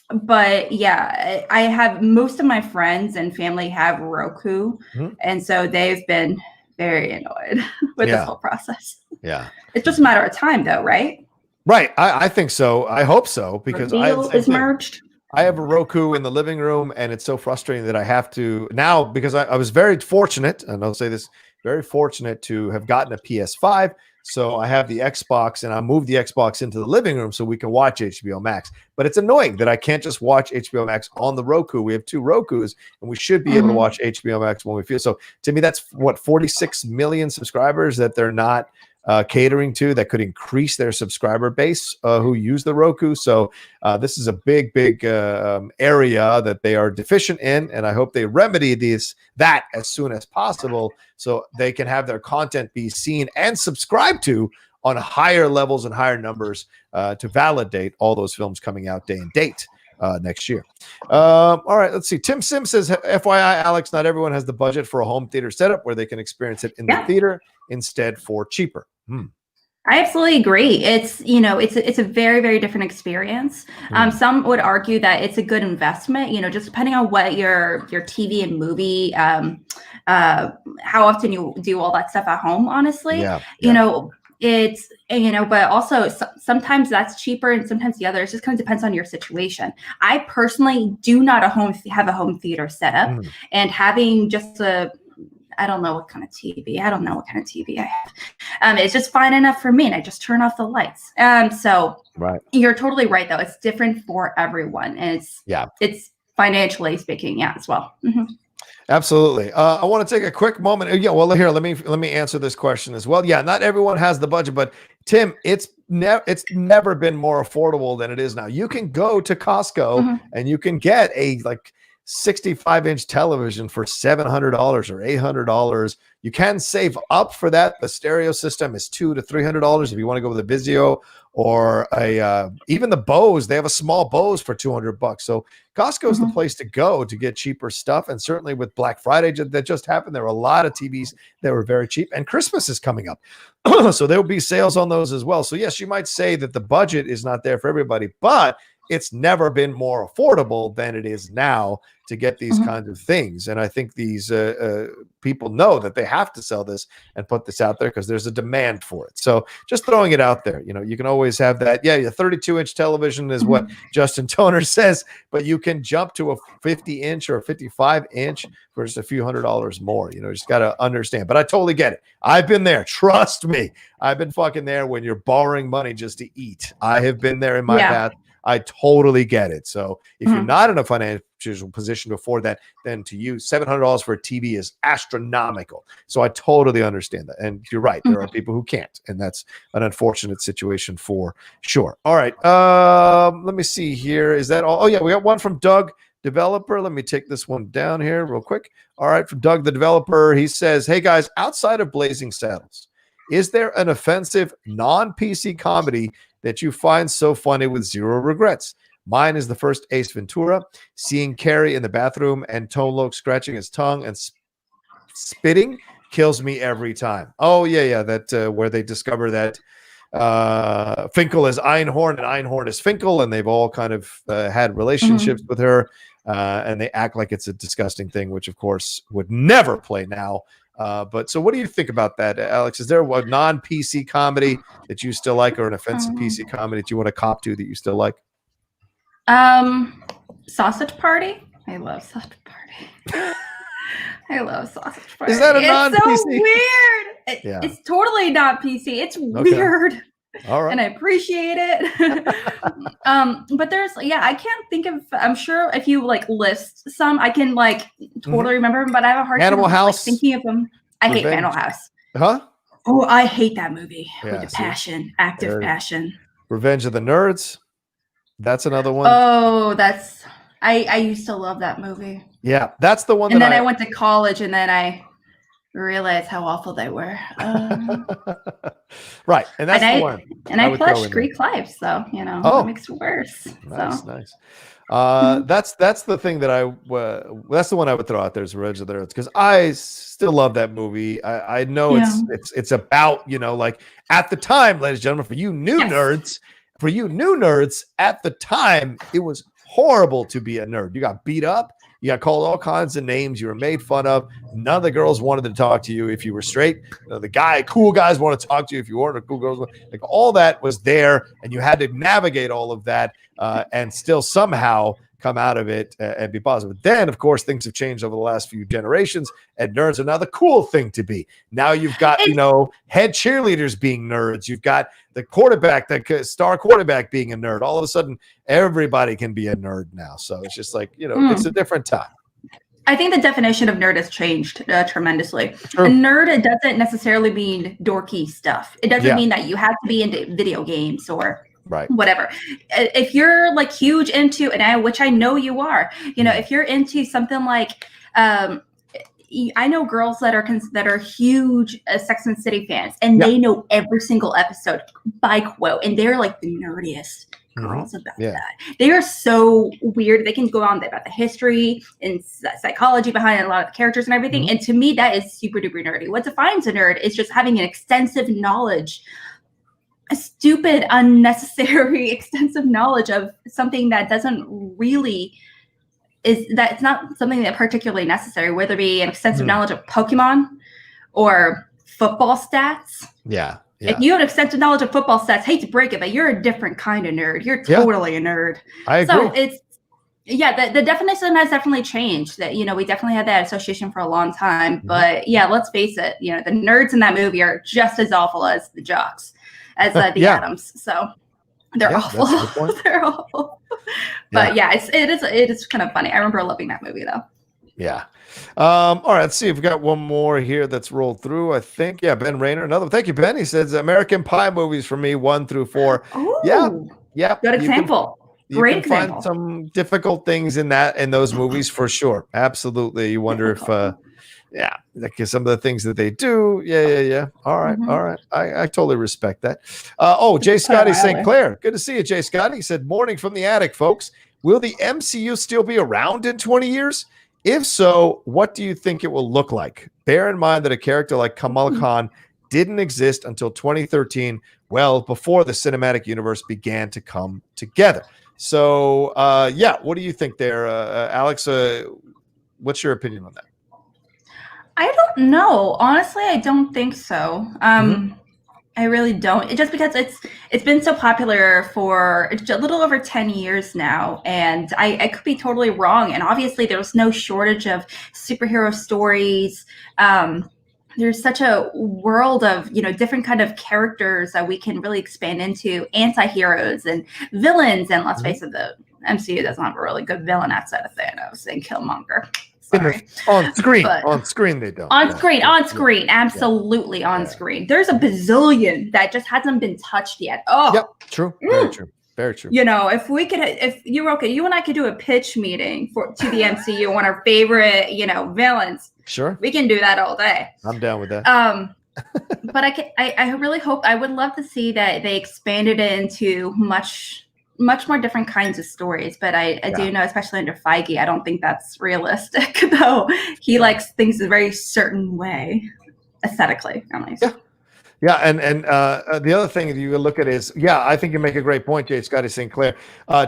But yeah, I have most of my friends and family have Roku, and so they've been very annoyed with this whole process. Yeah, it's just a matter of time, though, right? Right. I think so. I hope so, because is merged. I have a Roku in the living room, and it's so frustrating that I have to now, because I was very fortunate, and I'll say this, very fortunate to have gotten a PS5. So I have the Xbox, and I moved the Xbox into the living room so we can watch HBO Max. But it's annoying that I can't just watch HBO Max on the Roku. We have 2 Rokus, and we should be able to watch HBO Max when we feel. So to me, that's 46 million subscribers that they're not catering to, that could increase their subscriber base who use the Roku. So this is a big area that they are deficient in, and I hope they remedy that as soon as possible so they can have their content be seen and subscribed to on higher levels and higher numbers to validate all those films coming out day and date next year. All right, let's see. Tim Sim says, FYI, Alex, not everyone has the budget for a home theater setup where they can experience it in the theater instead for cheaper. I absolutely agree. It's it's a very, very different experience. Some would argue that it's a good investment, just depending on what your TV and movie, how often you do all that stuff at home, honestly. It's, but also sometimes that's cheaper and sometimes the other. It just kind of depends on your situation. I personally do not have a home theater set up, and having just I don't know what kind of TV I have. It's just fine enough for me, and I just turn off the lights. So you're totally right, though. It's different for everyone, and it's financially speaking, as well. Absolutely. I want to take a quick moment. Yeah, well, here, let me answer this question as well. Yeah, not everyone has the budget, but Tim, it's never been more affordable than it is now. You can go to Costco and you can get a 65-inch television for $700 or $800. You can save up for that. The stereo system is $200 to $300 if you want to go with a Vizio, or even the Bose. They have a small Bose for $200. So Costco is the place to go to get cheaper stuff. And certainly with Black Friday that just happened, there were a lot of TVs that were very cheap. And Christmas is coming up, so there will be sales on those as well. So yes, you might say that the budget is not there for everybody, but it's never been more affordable than it is now to get these kinds of things. And I think these people know that they have to sell this and put this out there because there's a demand for it. So just throwing it out there, you can always have that. Yeah, a 32-inch television is what Justin Toner says, but you can jump to a 50-inch or a 55-inch for just a few $100s more. You just got to understand. But I totally get it. I've been there. Trust me. I've been fucking there when you're borrowing money just to eat. I have been there in my past. I totally get it. So if you're not in a financial position to afford that, then to you, $700 for a TV is astronomical. So I totally understand that. And you're right. There are people who can't. And that's an unfortunate situation for sure. All right. Let me see here. Is that all? Oh, yeah. We got one from Doug, developer. Let me take this one down here real quick. All right. From Doug, the developer. He says, hey, guys, outside of Blazing Saddles, is there an offensive non-PC comedy that you find so funny with zero regrets? Mine is the first Ace Ventura. Seeing Carrie in the bathroom and Tone Loc scratching his tongue and spitting kills me every time. Oh, yeah. That where they discover that Finkel is Einhorn and Einhorn is Finkel, and they've all kind of had relationships with her, and they act like it's a disgusting thing, which, of course, would never play now. But so what do you think about that, Alex? Is there a non-PC comedy that you still like, or an offensive PC comedy that you want to cop to that you still like? Sausage Party. I love Sausage Party. I love Sausage Party. Is that a non-PC? It's so weird. It's totally not PC. It's weird. All right. And I appreciate it. But there's, I can't think of, I'm sure if you list some, I can totally remember them, but I have a hard time House, thinking of them. I hate Animal House. Huh? Oh, I hate that movie with passion, active passion. Revenge of the Nerds. That's another one. Oh, I used to love that movie. Yeah, that's the one. And then I went to college, and then I realized how awful they were. Right, and that's the one. And I pledged Greek life, so it makes it worse. Nice. That's the thing that that's the one I would throw out there is Revenge of the Nerds, because I still love that movie. I know it's about at the time, ladies and gentlemen, for you new nerds, at the time it was horrible to be a nerd. You got beat up. You got called all kinds of names. You were made fun of. None of the girls wanted to talk to you if you were straight. Cool guys want to talk to you if you weren't a cool girl. All that was there, and you had to navigate all of that and still somehow come out of it and be positive. Then, of course, things have changed over the last few generations, and nerds are now the cool thing to be. Now you've got, head cheerleaders being nerds. You've got the quarterback, the star quarterback being a nerd. All of a sudden, everybody can be a nerd now. So it's just it's a different time. I think the definition of nerd has changed tremendously. Sure. A nerd, it doesn't necessarily mean dorky stuff. It doesn't mean that you have to be into video games or whatever. If you're huge into, which I know you are, if you're into something like, I know girls that are huge Sex and the City fans, and they know every single episode by quote, and they're the nerdiest girls about that. They are so weird. They can go on about the history and psychology behind a lot of the characters and everything. And to me, that is super duper nerdy. What defines a nerd is just having an extensive knowledge, a stupid, unnecessary, extensive knowledge of something that doesn't really it's not something that particularly necessary, whether it be an extensive knowledge of Pokemon or football stats. Yeah. If you have extensive knowledge of football stats, hate to break it, but you're a different kind of nerd. You're totally a nerd. I agree. So it's the definition has definitely changed. That we definitely had that association for a long time. But let's face it, the nerds in that movie are just as awful as the jocks, as the Adams. So they're awful. They're awful. But it is kind of funny. I remember loving that movie though. Yeah. All right, let's see if we got one more here that's rolled through. I think, Ben Rayner, another. Thank you, Ben. He says American Pie movies for me 1 through 4. Ooh, yeah. Good example. Great example. Find some difficult things in those movies for sure. Absolutely. You wonder if, like some of the things that they do. Yeah. All right. I totally respect that. Jay Scotty St. Clair. Good to see you, Jay Scotty. He said, morning from the attic, folks. Will the MCU still be around in 20 years? If so, what do you think it will look like? Bear in mind that a character like Kamala Khan didn't exist until 2013, well before the cinematic universe began to come together. So, what do you think there, Alex? What's your opinion on that? I don't know. Honestly, I don't think so. I really don't. Just because it's been so popular for a little over 10 years now, and I could be totally wrong. And obviously, there's no shortage of superhero stories. There's such a world of different kind of characters that we can really expand into, anti-heroes and villains. And let's face it, the MCU doesn't have a really good villain outside of Thanos and Killmonger. On screen they don't. On screen, absolutely on screen. There's a bazillion that just hasn't been touched yet. True. Very true. If you and I could do a pitch meeting to the MCU on our favorite, villains. Sure. We can do that all day. I'm down with that. But I really hope, I would love to see that they expanded it into much more different kinds of stories, but I do know, especially under Feige, I don't think that's realistic, though he likes things a very certain way, aesthetically, at least. And the other thing that you look at is, I think you make a great point, Jay Scotty St. Clair.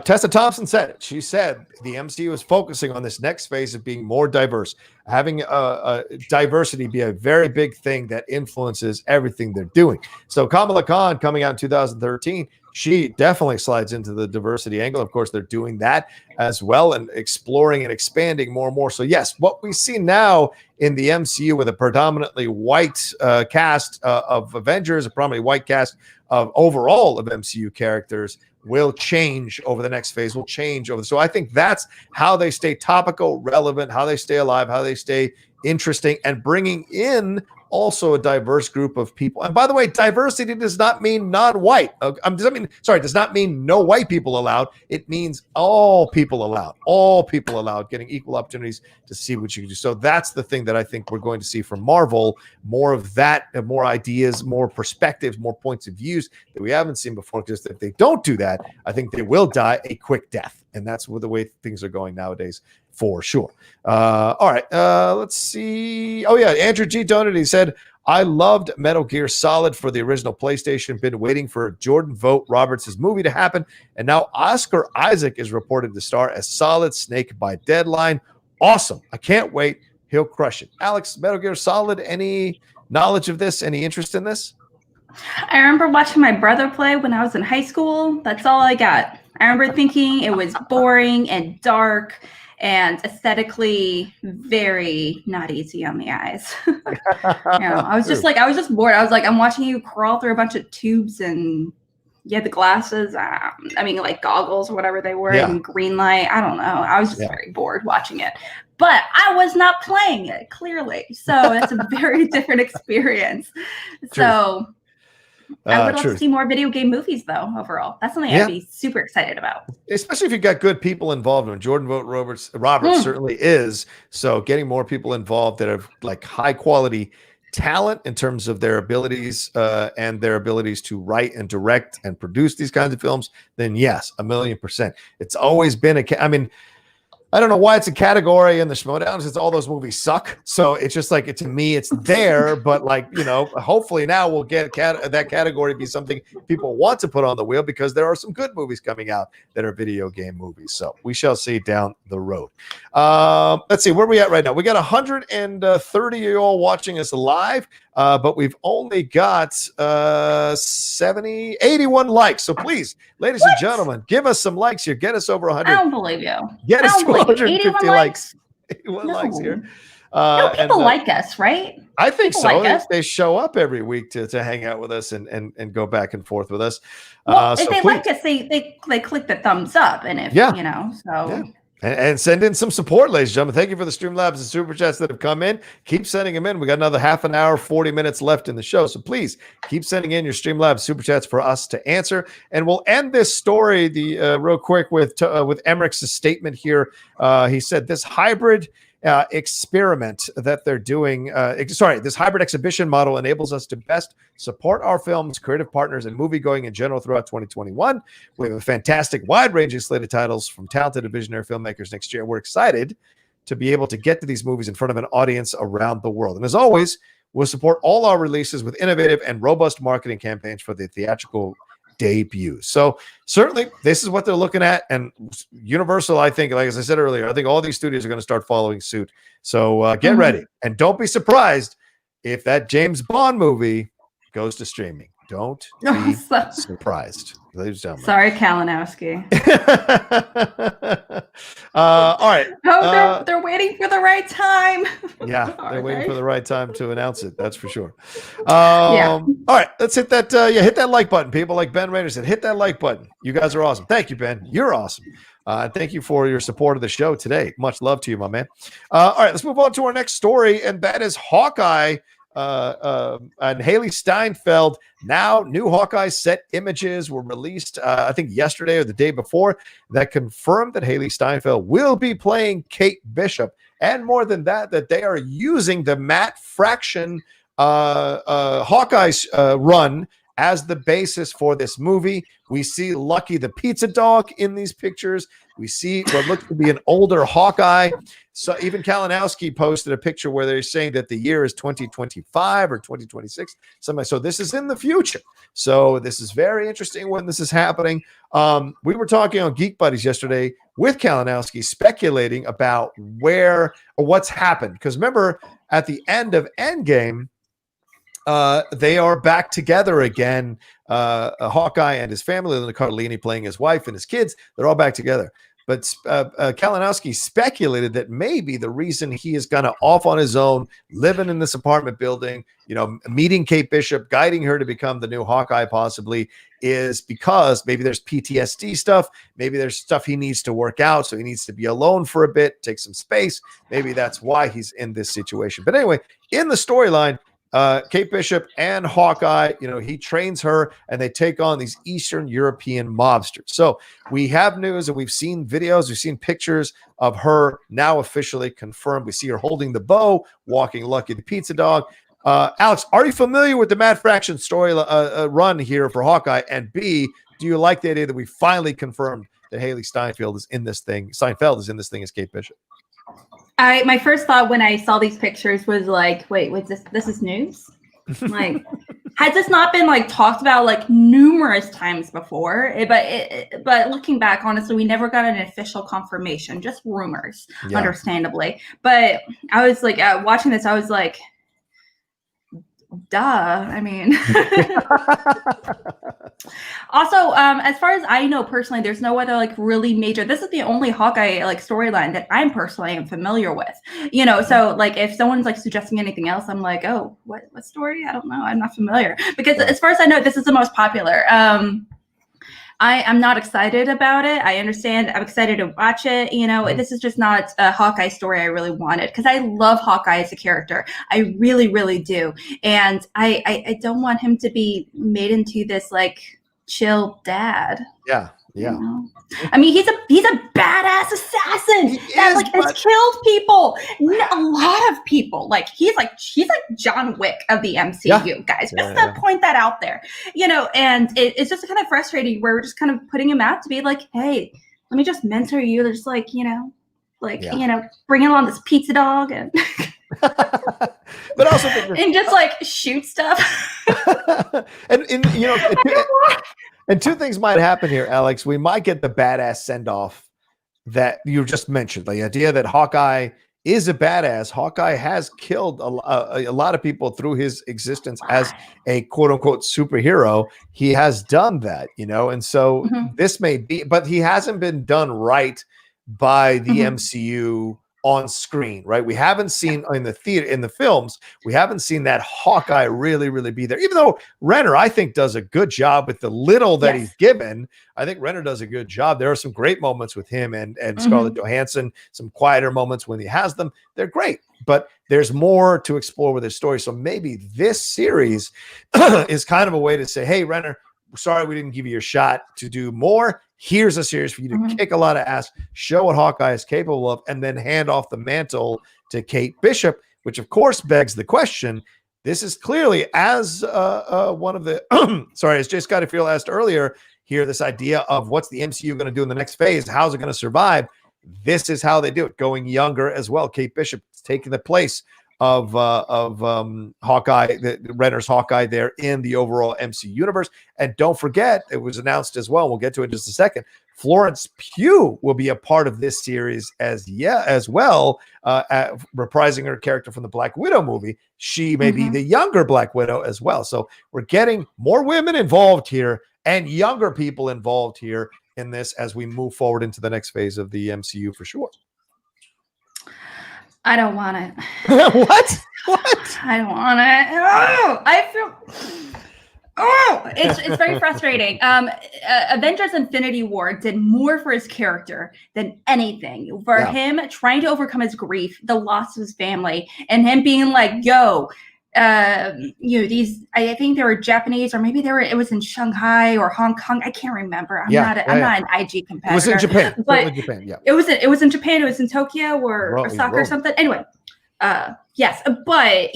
Tessa Thompson said it. She said the MCU is focusing on this next phase of being more diverse, having diversity be a very big thing that influences everything they're doing. So Kamala Khan coming out in 2013, she definitely slides into the diversity angle. Of course, they're doing that as well and exploring and expanding more and more. So yes, what we see now in the MCU with a predominantly white cast of Avengers, a predominantly white cast of overall of MCU characters will change over the next phase, So I think that's how they stay topical, relevant, how they stay alive, how they stay interesting, and bringing in also a diverse group of people. And by the way, diversity does not mean non-white. Does not mean no white people allowed. It means all people allowed, getting equal opportunities to see what you can do. So that's the thing that I think we're going to see from Marvel, more of that, more ideas, more perspectives, more points of views that we haven't seen before. Because if they don't do that, I think they will die a quick death. And that's the way things are going nowadays, for sure. All right. Let's see. Andrew G. donated. He said, I loved Metal Gear Solid for the original PlayStation. Been waiting for Jordan Vogt Roberts' movie to happen. And now Oscar Isaac is reported to star as Solid Snake by Deadline. Awesome. I can't wait. He'll crush it. Alex, Metal Gear Solid, any knowledge of this? Any interest in this? I remember watching my brother play when I was in high school. That's all I got. I remember thinking it was boring and dark and aesthetically very not easy on the eyes. I was just bored. I was like, I'm watching you crawl through a bunch of tubes and you had the glasses. Like goggles or whatever they were, and green light. I don't know. I was just very bored watching it. But I was not playing it, clearly. So it's a very different experience. So I would love to see more video game movies, though, overall. That's something I'd be super excited about. Especially if you've got good people involved. And Jordan Vogt Roberts certainly is. So getting more people involved that have like high quality talent in terms of their abilities and their abilities to write and direct and produce these kinds of films, then yes, 1,000,000%. It's always been I don't know why it's a category in the Schmoedowns. It's all those movies suck. So it's just like, to me, it's there. But like, hopefully now we'll get that category to be something people want to put on the wheel, because there are some good movies coming out that are video game movies. So we shall see down the road. Let's see, where are we at right now? We got 130 of you all watching us live, but we've only got 81 likes. So please, ladies and gentlemen, give us some likes here. Get us over 100. I don't believe you. Get us 250 likes. 81 No. likes here. People like us, right? I think people so. Like they show up every week to hang out with us and go back and forth with us. Well, if so they please, like us, they click the thumbs up, and if And send in some support, ladies and gentlemen. Thank you for the Streamlabs and Super Chats that have come in. Keep sending them in. We got another half an hour, 40 minutes left in the show. So please keep sending in your Streamlabs Super Chats for us to answer. And we'll end this story real quick with Emmerich's statement here. He said this hybrid experiment that they're doing, this hybrid exhibition model enables us to best support our films, creative partners, and movie-going in general throughout 2021. We have a fantastic wide-ranging slate of titles from talented and visionary filmmakers next year. We're excited to be able to get to these movies in front of an audience around the world. And as always, we'll support all our releases with innovative and robust marketing campaigns for the theatrical debut. So certainly this is what they're looking at, and Universal, I think, like as I said earlier, I think all these studios are going to start following suit. So get ready, and don't be surprised if that James Bond movie goes to streaming. Don't be surprised, ladies and gentlemen. Sorry, Kalinowski. All right. Oh, they're waiting for the right time. Yeah, they're waiting for the right time to announce it. That's for sure. All right, let's hit that. Hit that like button, people. Like Ben Rayner said, hit that like button. You guys are awesome. Thank you, Ben. You're awesome. Thank you for your support of the show today. Much love to you, my man. All right, let's move on to our next story, and that is Hawkeye. And Hailee Steinfeld. Now, new Hawkeye set images were released, I think yesterday or the day before, that confirmed that Hailee Steinfeld will be playing Kate Bishop. And more than that, that they are using the Matt Fraction Hawkeye's run as the basis for this movie. We see Lucky the pizza dog in these pictures. We see what looks to be an older Hawkeye. So even Kalinowski posted a picture where they're saying that the year is 2025 or 2026. So this is in the future. So this is very interesting when this is happening. We were talking on Geek Buddies yesterday with Kalinowski, speculating about where or what's happened. Because remember, at the end of Endgame, they are back together again. Hawkeye and his family, Linda Cardellini playing his wife and his kids, they're all back together. But Kalinowski speculated that maybe the reason he is kind of off on his own, living in this apartment building, meeting Kate Bishop, guiding her to become the new Hawkeye possibly, is because maybe there's PTSD stuff. Maybe there's stuff he needs to work out. So he needs to be alone for a bit, take some space. Maybe that's why he's in this situation. But anyway, in the storyline, Kate Bishop and Hawkeye, he trains her, and they take on these Eastern European mobsters. So we have news, and we've seen videos, we've seen pictures of her now officially confirmed. We see her holding the bow, walking Lucky the pizza dog. Alex, are you familiar with the Matt Fraction story run here for Hawkeye? And B, do you like the idea that we finally confirmed that Hailee Steinfeld is in this thing as Kate Bishop? My first thought when I saw these pictures was like, wait, this is news? Like, has this not been talked about numerous times before? But looking back, honestly, we never got an official confirmation, just rumors, understandably. But I was watching this, I was like, duh. I mean, also, as far as I know personally, there's no other really major. This is the only Hawkeye storyline that I'm personally am familiar with. So if someone's suggesting anything else, I'm like, oh, what story? I don't know. I'm not familiar, because as far as I know, this is the most popular. I'm not excited about it. I understand. I'm excited to watch it. This is just not a Hawkeye story I really wanted, because I love Hawkeye as a character. I really, really do. And I don't want him to be made into this chill dad. Yeah. I mean, he's a badass assassin that has killed people, a lot of people. He's like John Wick of the MCU, guys. Just to point that out there, and it's just kind of frustrating where we're just kind of putting him out to be like, hey, let me just mentor you. There's like bringing along this pizza dog and but also and just like shoot stuff. and and two things might happen here, Alex. We might get the badass send off that you just mentioned, the idea that Hawkeye is a badass. Hawkeye has killed a lot of people through his existence as a quote unquote superhero. He has done that, and so this may be, but he hasn't been done right by the MCU on screen, right? We haven't seen in the films, we haven't seen that Hawkeye really be there. Even though Renner, I think, does a good job with the little that he's given. I think Renner does a good job. There are some great moments with him and Scarlett Johansson, some quieter moments when he has them. They're great, but there's more to explore with his story. So maybe this series is kind of a way to say, hey, Renner, sorry we didn't give you your shot to do more. Here's a series for you to kick a lot of ass, show what Hawkeye is capable of, and then hand off the mantle to Kate Bishop, which of course begs the question. This is clearly, as one of the, as Jay Scottyfield asked earlier here, this idea of what's the MCU going to do in the next phase? How's it going to survive? This is how they do it, going younger as well. Kate Bishop taking the place of Hawkeye, Renner's Hawkeye there in the overall MC universe. And don't forget, it was announced as well, we'll get to it in just a second, Florence Pugh will be a part of this series as well, reprising her character from the Black Widow movie. She may be the younger Black Widow as well. So we're getting more women involved here and younger people involved here in this as we move forward into the next phase of the MCU for sure. I don't want it. What? I don't want it. Oh, I feel. Oh, it's very frustrating. Avengers Infinity War did more for his character than anything. For him trying to overcome his grief, the loss of his family, and him being like, yo, these, I think they were Japanese, or maybe it was in Shanghai or Hong Kong. I can't remember. I'm not an IG competitor. It was in Japan. But Japan, it was in Japan. It was in Tokyo or Osaka or something. Anyway, yes, but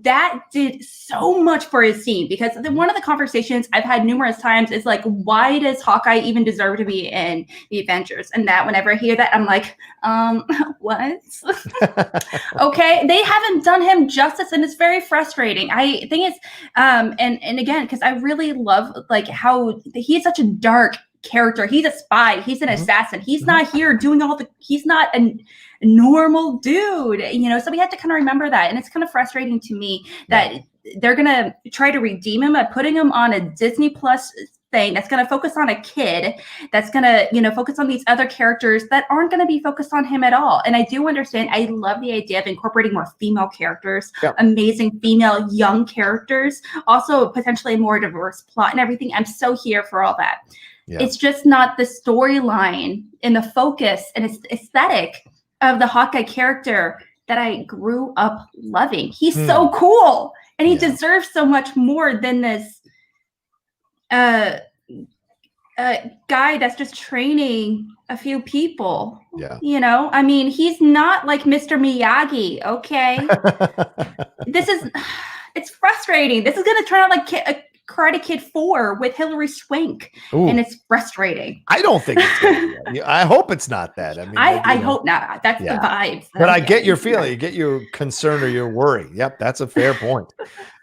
that did so much for his scene, because one of the conversations I've had numerous times is like, why does Hawkeye even deserve to be in the Avengers? And that whenever I hear that, I'm like, what? Okay, they haven't done him justice, and it's very frustrating. I think it's and again, because I really love like how he's such a dark character. He's a spy. He's an assassin. He's not here doing he's not a normal dude, so we have to kind of remember that. And it's kind of frustrating to me that they're going to try to redeem him by putting him on a Disney Plus thing that's going to focus on a kid, that's going to, focus on these other characters that aren't going to be focused on him at all. And I do understand. I love the idea of incorporating more female characters, amazing female young characters, also potentially a more diverse plot and everything. I'm so here for all that. Yeah. It's just not the storyline and the focus and its aesthetic of the Hawkeye character that I grew up loving. He's so cool, and he deserves so much more than this guy that's just training a few people. Yeah. I mean, he's not like Mr. Miyagi, okay? It's frustrating. This is going to turn out like Karate Kid 4 with Hilary Swank. Ooh. And it's frustrating. I don't think it's gonna be. I hope it's not that. I mean, I hope not. That's the vibes. But I get your feeling. You get your concern or your worry. Yep, that's a fair point.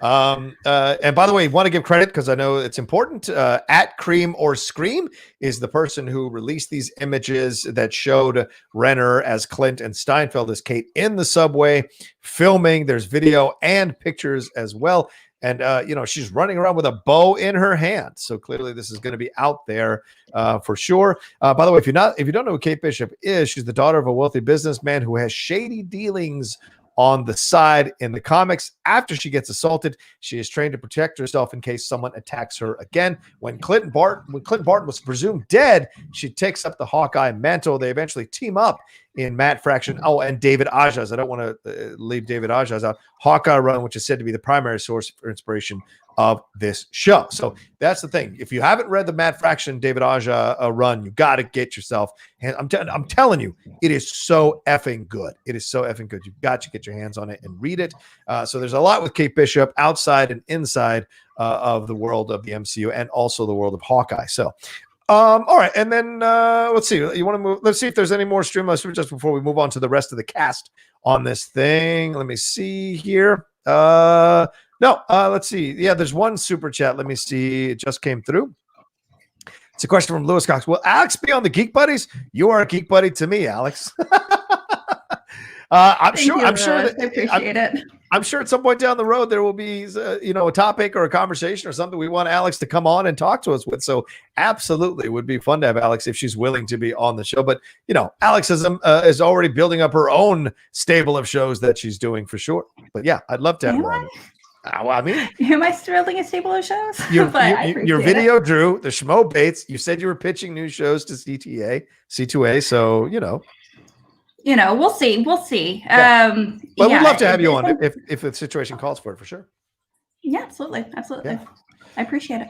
And by the way, want to give credit because I know it's important. At Cream or Scream is the person who released these images that showed Renner as Clint and Steinfeld as Kate in the subway filming. There's video and pictures as well. And, she's running around with a bow in her hand. So clearly this is going to be out there for sure. By the way, if you don't know who Kate Bishop is, she's the daughter of a wealthy businessman who has shady dealings on the side. In the comics, after she gets assaulted, she is trained to protect herself in case someone attacks her again. When Clinton Barton was presumed dead, she takes up the Hawkeye mantle. They eventually team up in Matt Fraction. Oh, and David Aja's. I don't want to leave David Aja's out. Hawkeye Run, which is said to be the primary source for inspiration of this show. So that's the thing. If you haven't read the Matt Fraction David Aja run, you got to get yourself. And I'm telling you, it is so effing good. It is so effing good. You've got to get your hands on it and read it. So there's a lot with Kate Bishop outside and inside of the world of the MCU and also the world of Hawkeye. So All right, and then let's see. You want to move? Let's see if there's any more Streamlabs just before we move on to the rest of the cast on this thing. Let me see here. No, let's see. Yeah, there's one super chat. Let me see. It just came through. It's a question from Lewis Cox. Will Alex be on the Geek Buddies? You are a Geek Buddy to me, Alex. I'm sure that I appreciate it. I'm sure at some point down the road there will be, a topic or a conversation or something we want Alex to come on and talk to us with. So absolutely, it would be fun to have Alex if she's willing to be on the show. But Alex is already building up her own stable of shows that she's doing for sure. But yeah, I'd love to have her on. I mean, am I struggling a stable of shows? Your video drew the Schmo Bates. You said you were pitching new shows to C2A. So we'll see. Yeah. But we'd love to have you on if the situation calls for it, for sure. Yeah, absolutely. Yeah. I appreciate it.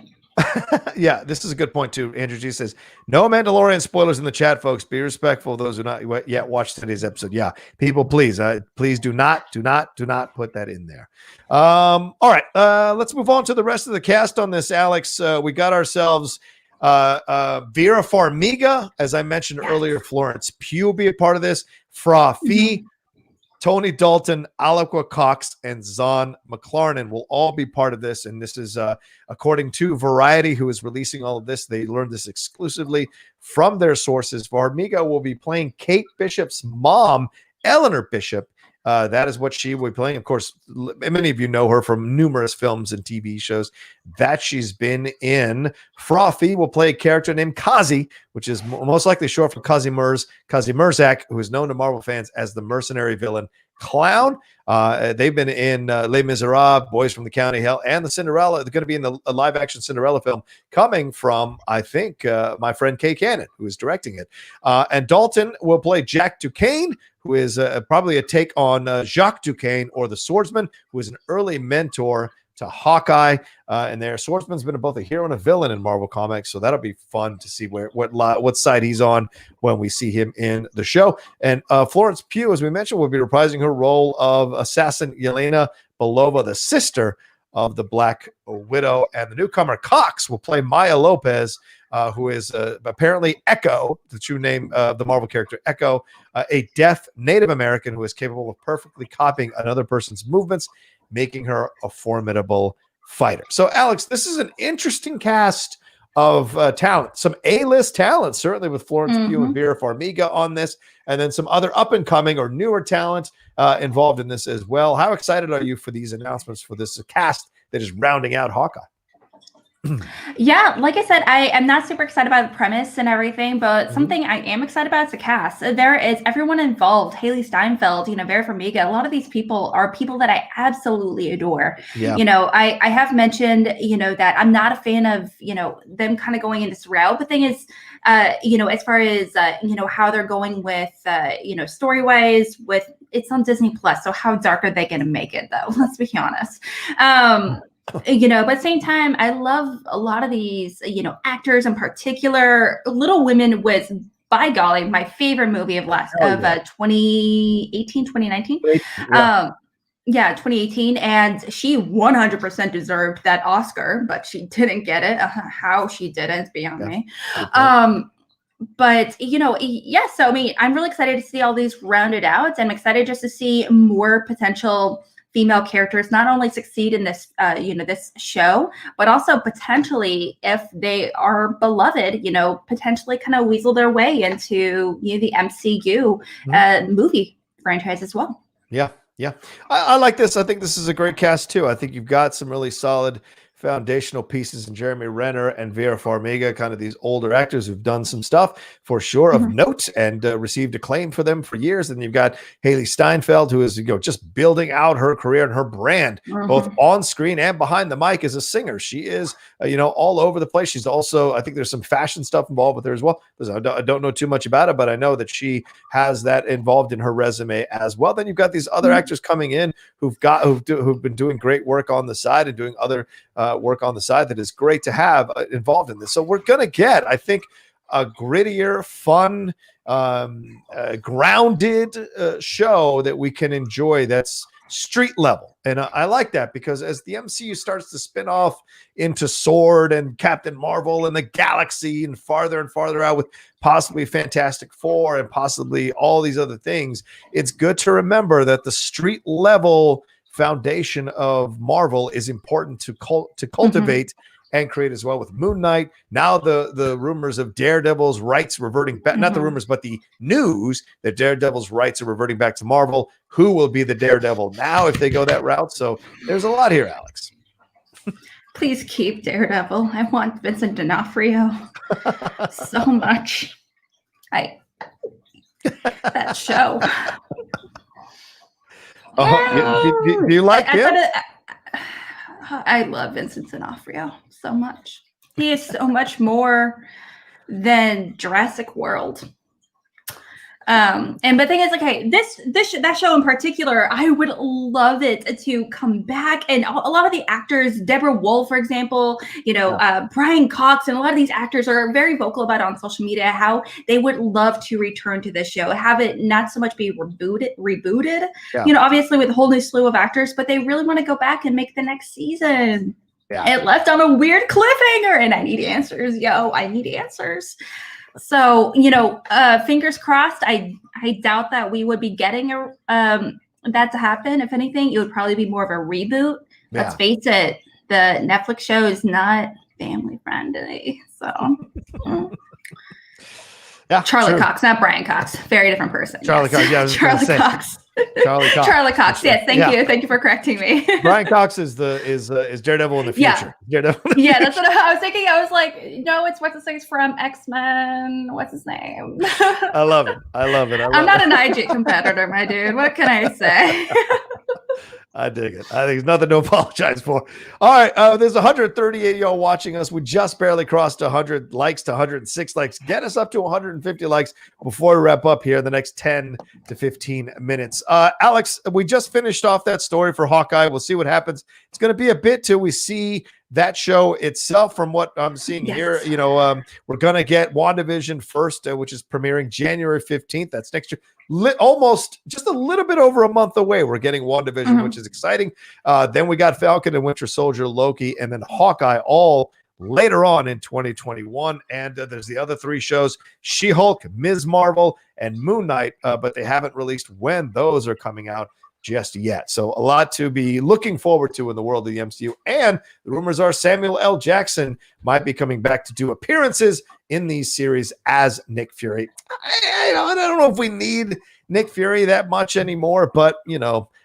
Yeah, this is a good point too. Andrew G says, no Mandalorian spoilers in the chat, folks. Be respectful of those who not yet watched today's episode. Yeah, people, please do not put that in there. All right, let's move on to the rest of the cast on this, Alex. We got ourselves Vera Farmiga, as I mentioned earlier. Florence Pugh will be a part of this. Fra Fee, Tony Dalton, Alaqua Cox, and Zahn McClarnon will all be part of this. And this is according to Variety, who is releasing all of this. They learned this exclusively from their sources. Farmiga will be playing Kate Bishop's mom, Eleanor Bishop. That is what she will be playing. Of course, many of you know her from numerous films and TV shows that she's been in. Fra Fee will play a character named Kazi, which is most likely short for Kazi Mirzak, who is known to Marvel fans as the mercenary villain Clown. They've been in Les Miserables, Boys from the County Hell, and the Cinderella. They're going to be in a live-action Cinderella film coming from, I think, my friend Kay Cannon, who is directing it. And Dalton will play Jack Duquesne, who is probably a take on Jacques Duquesne, or the Swordsman, who is an early mentor to Hawkeye. And their Swordsman's been both a hero and a villain in Marvel Comics, so that'll be fun to see what side he's on when we see him in the show. And Florence Pugh, as we mentioned, will be reprising her role of assassin Yelena Belova, the sister of the Black Widow. And the newcomer Cox will play Maya Lopez, who is apparently Echo, the true name of the Marvel character Echo, a deaf Native American who is capable of perfectly copying another person's movements, making her a formidable fighter. So, Alex, this is an interesting cast of talent, some A-list talent, certainly with Florence Pugh and Vera Farmiga on this, and then some other up-and-coming or newer talent involved in this as well. How excited are you for these announcements for this cast that is rounding out Hawkeye? Yeah, like I said, I am not super excited about the premise and everything, but something I am excited about is the cast. There is everyone involved. Hailee Steinfeld, Vera Farmiga. A lot of these people are people that I absolutely adore. Yeah. I have mentioned, that I'm not a fan of, them kind of going in this route. The thing is, as far as, how they're going with, story-wise, it's on Disney Plus. So how dark are they going to make it, though? Let's be honest. But at the same time, I love a lot of these, actors in particular. Little Women was, by golly, my favorite movie of 2018, 2019. Yeah, 2018. And she 100% deserved that Oscar, but she didn't get it. How she didn't, beyond me. But, so, I'm really excited to see all these rounded out. I'm excited just to see more potential female characters not only succeed in this, this show, but also potentially, if they are beloved, potentially kind of weasel their way into the MCU movie franchise as well. Yeah. I like this. I think this is a great cast too. I think you've got some really solid foundational pieces in Jeremy Renner and Vera Farmiga, kind of these older actors who've done some stuff for sure of note and received acclaim for them for years. And you've got Hailee Steinfeld, who is just building out her career and her brand, both on screen and behind the mic as a singer. She is, all over the place. She's also, I think there's some fashion stuff involved with her as well. I don't know too much about it, but I know that she has that involved in her resume as well. Then you've got these other actors coming in who've been doing great work on the side and doing other work on the side that is great to have involved in this. So we're going to get, I think, a grittier, fun, grounded show that we can enjoy. That's street level. And I like that because as the MCU starts to spin off into Sword and Captain Marvel and the galaxy and farther out with possibly Fantastic Four and possibly all these other things, it's good to remember that the street level foundation of Marvel is important to cultivate and create as well with Moon Knight. Now the rumors of Daredevil's rights reverting back, not the rumors, but the news that Daredevil's rights are reverting back to Marvel. Who will be the Daredevil now if they go that route? So there's a lot here, Alex. Please keep Daredevil. I want Vincent D'Onofrio so much. That show. Do you like him? I love Vincent D'Onofrio so much. He is so much more than Jurassic World. And the thing is, okay, that show in particular, I would love it to come back. And a lot of the actors, Deborah Wool, for example, Brian Cox, and a lot of these actors are very vocal about it on social media, how they would love to return to this show, have it not so much be rebooted, obviously with a whole new slew of actors, but they really want to go back and make the next season. Yeah. It left on a weird cliffhanger, and I need answers, I need answers. So, fingers crossed. I doubt that we would be getting that to happen. If anything, it would probably be more of a reboot. Yeah. Let's face it, the Netflix show is not family friendly. So, Charlie Cox, not Brian Cox. Very different person. Charlie Cox, Charlie Cox. Charlie Cox. Yes, thank you. Thank you for correcting me. Brian Cox is Daredevil in the future. Daredevil that's what I was thinking. I was like, no, it's what's his name from X-Men. What's his name? I love it. I'm not an IG competitor, my dude. What can I say? I dig it. I think there's nothing to apologize for. All right. There's 138 y'all watching us. We just barely crossed 100 likes to 106 likes. Get us up to 150 likes before we wrap up here in the next 10 to 15 minutes. Alex, we just finished off that story for Hawkeye. We'll see what happens. It's going to be a bit till we see that show itself. From what I'm seeing here, we're going to get WandaVision first, which is premiering January 15th. That's next year. Almost just a little bit over a month away. We're getting WandaVision, which is exciting. Then we got Falcon and Winter Soldier, Loki, and then Hawkeye all later on in 2021. And there's the other three shows, She-Hulk, Ms. Marvel, and Moon Knight, but they haven't released when those are coming out just yet. So a lot to be looking forward to in the world of the MCU. And the rumors are Samuel L. Jackson might be coming back to do appearances in these series as Nick Fury. I don't know if we need Nick Fury that much anymore, but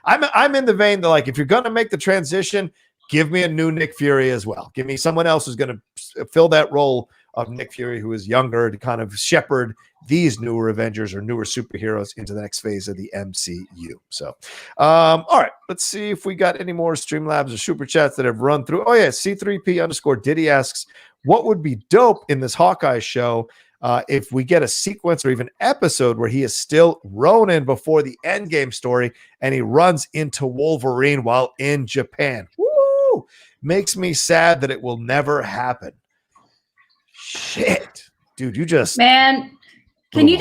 I'm in the vein that, like, if you're going to make the transition, give me a new Nick Fury as well. Give me someone else who's going to fill that role of Nick Fury, who is younger, to kind of shepherd these newer Avengers or newer superheroes into the next phase of the MCU. So, all right, let's see if we got any more Streamlabs or Super Chats that have run through. Oh yeah, C3P_Diddy asks, what would be dope in this Hawkeye show if we get a sequence or even episode where he is still Ronin before the Endgame story and he runs into Wolverine while in Japan? Woo! Makes me sad that it will never happen. Shit, dude, you just can you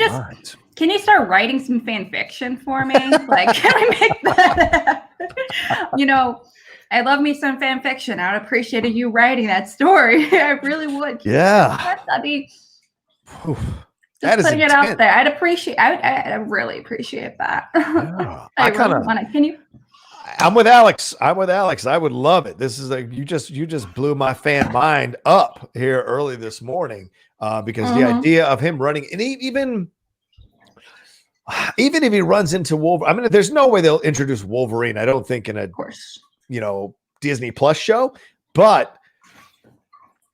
start writing some fan fiction for me? Like, can I make that? I love me some fan fiction. I would appreciate you writing that story. I really would. Yeah, that'd be that is putting it out there. I really appreciate that. Yeah. I really want to. Can you? I'm with Alex. I would love it. This is you just blew my fan mind up here early this morning because the idea of him running, and even if he runs into Wolverine, I mean, there's no way they'll introduce Wolverine, I don't think, in a Disney Plus show, but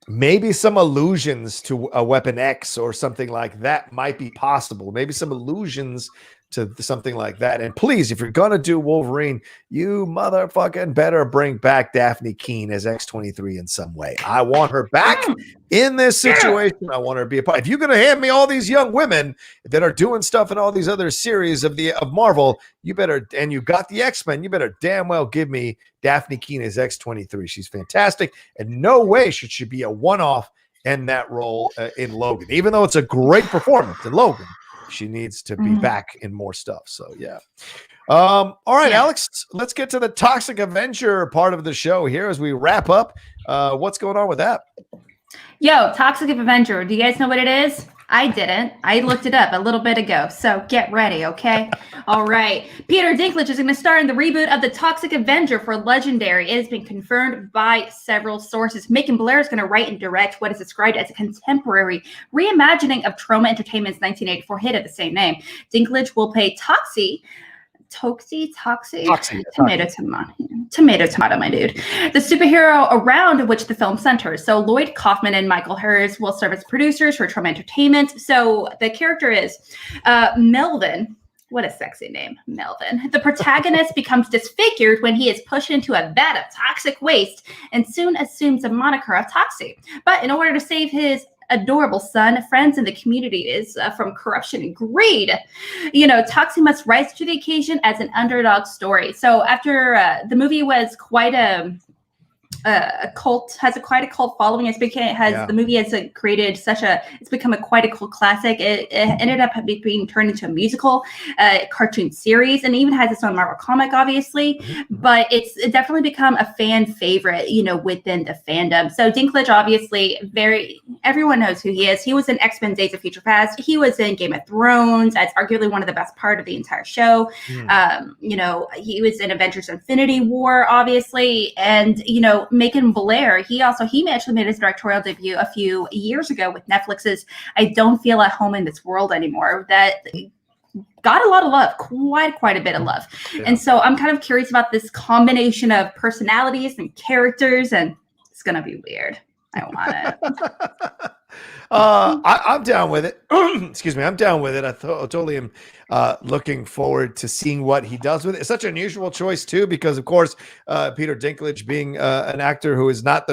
maybe some allusions to a Weapon X or something like that might be possible. Maybe some allusions to something like that. And please, if you're going to do Wolverine, you motherfucking better bring back Daphne Keane as X-23 in some way. I want her back in this situation. I want her to be a part. If you're going to hand me all these young women that are doing stuff in all these other series of Marvel, you better, and you got the X-Men, you better damn well give me Daphne Keane as X-23. She's fantastic. And no way should she be a one-off in that role in Logan. Even though it's a great performance in Logan, she needs to be back in more stuff. So, yeah. All right, Alex, let's get to the Toxic Avenger part of the show here as we wrap up. What's going on with that? Yo, Toxic Avenger. Do you guys know what it is? I didn't. I looked it up a little bit ago, so get ready, okay? All right. Peter Dinklage is going to star in the reboot of the Toxic Avenger for Legendary. It has been confirmed by several sources. Macon Blair is going to write and direct what is described as a contemporary reimagining of Trauma Entertainment's 1984 hit of the same name. Dinklage will play Toxic, tomato, my dude. The superhero around which the film centers. So Lloyd Kaufman and Michael Hers will serve as producers for Trauma Entertainment. So the character is Melvin. What a sexy name, Melvin. The protagonist becomes disfigured when he is pushed into a vat of toxic waste and soon assumes a moniker of Toxic. But in order to save his adorable son, friends, and the community is from corruption and greed. Toxic must rise to the occasion as an underdog story. So after the movie was quite a cult, has quite a cult following. The movie has created it's become quite a cult classic. It ended up being turned into a musical, cartoon series, and even has its own Marvel comic, obviously. But it's definitely become a fan favorite, within the fandom. So Dinklage, obviously, everyone knows who he is. He was in X-Men: Days of Future Past. He was in Game of Thrones. That's arguably one of the best part of the entire show. He was in Avengers: Infinity War, obviously, and Macon Blair, he actually made his directorial debut a few years ago with Netflix's I Don't Feel at Home in This World Anymore. That got a lot of love, quite a bit of love. Yeah. And so I'm kind of curious about this combination of personalities and characters, and it's going to be weird. I want it. I'm down with it. Excuse me. I'm down with it. I totally am looking forward to seeing what he does with it. It's such an unusual choice too, because of course, Peter Dinklage being an actor who is not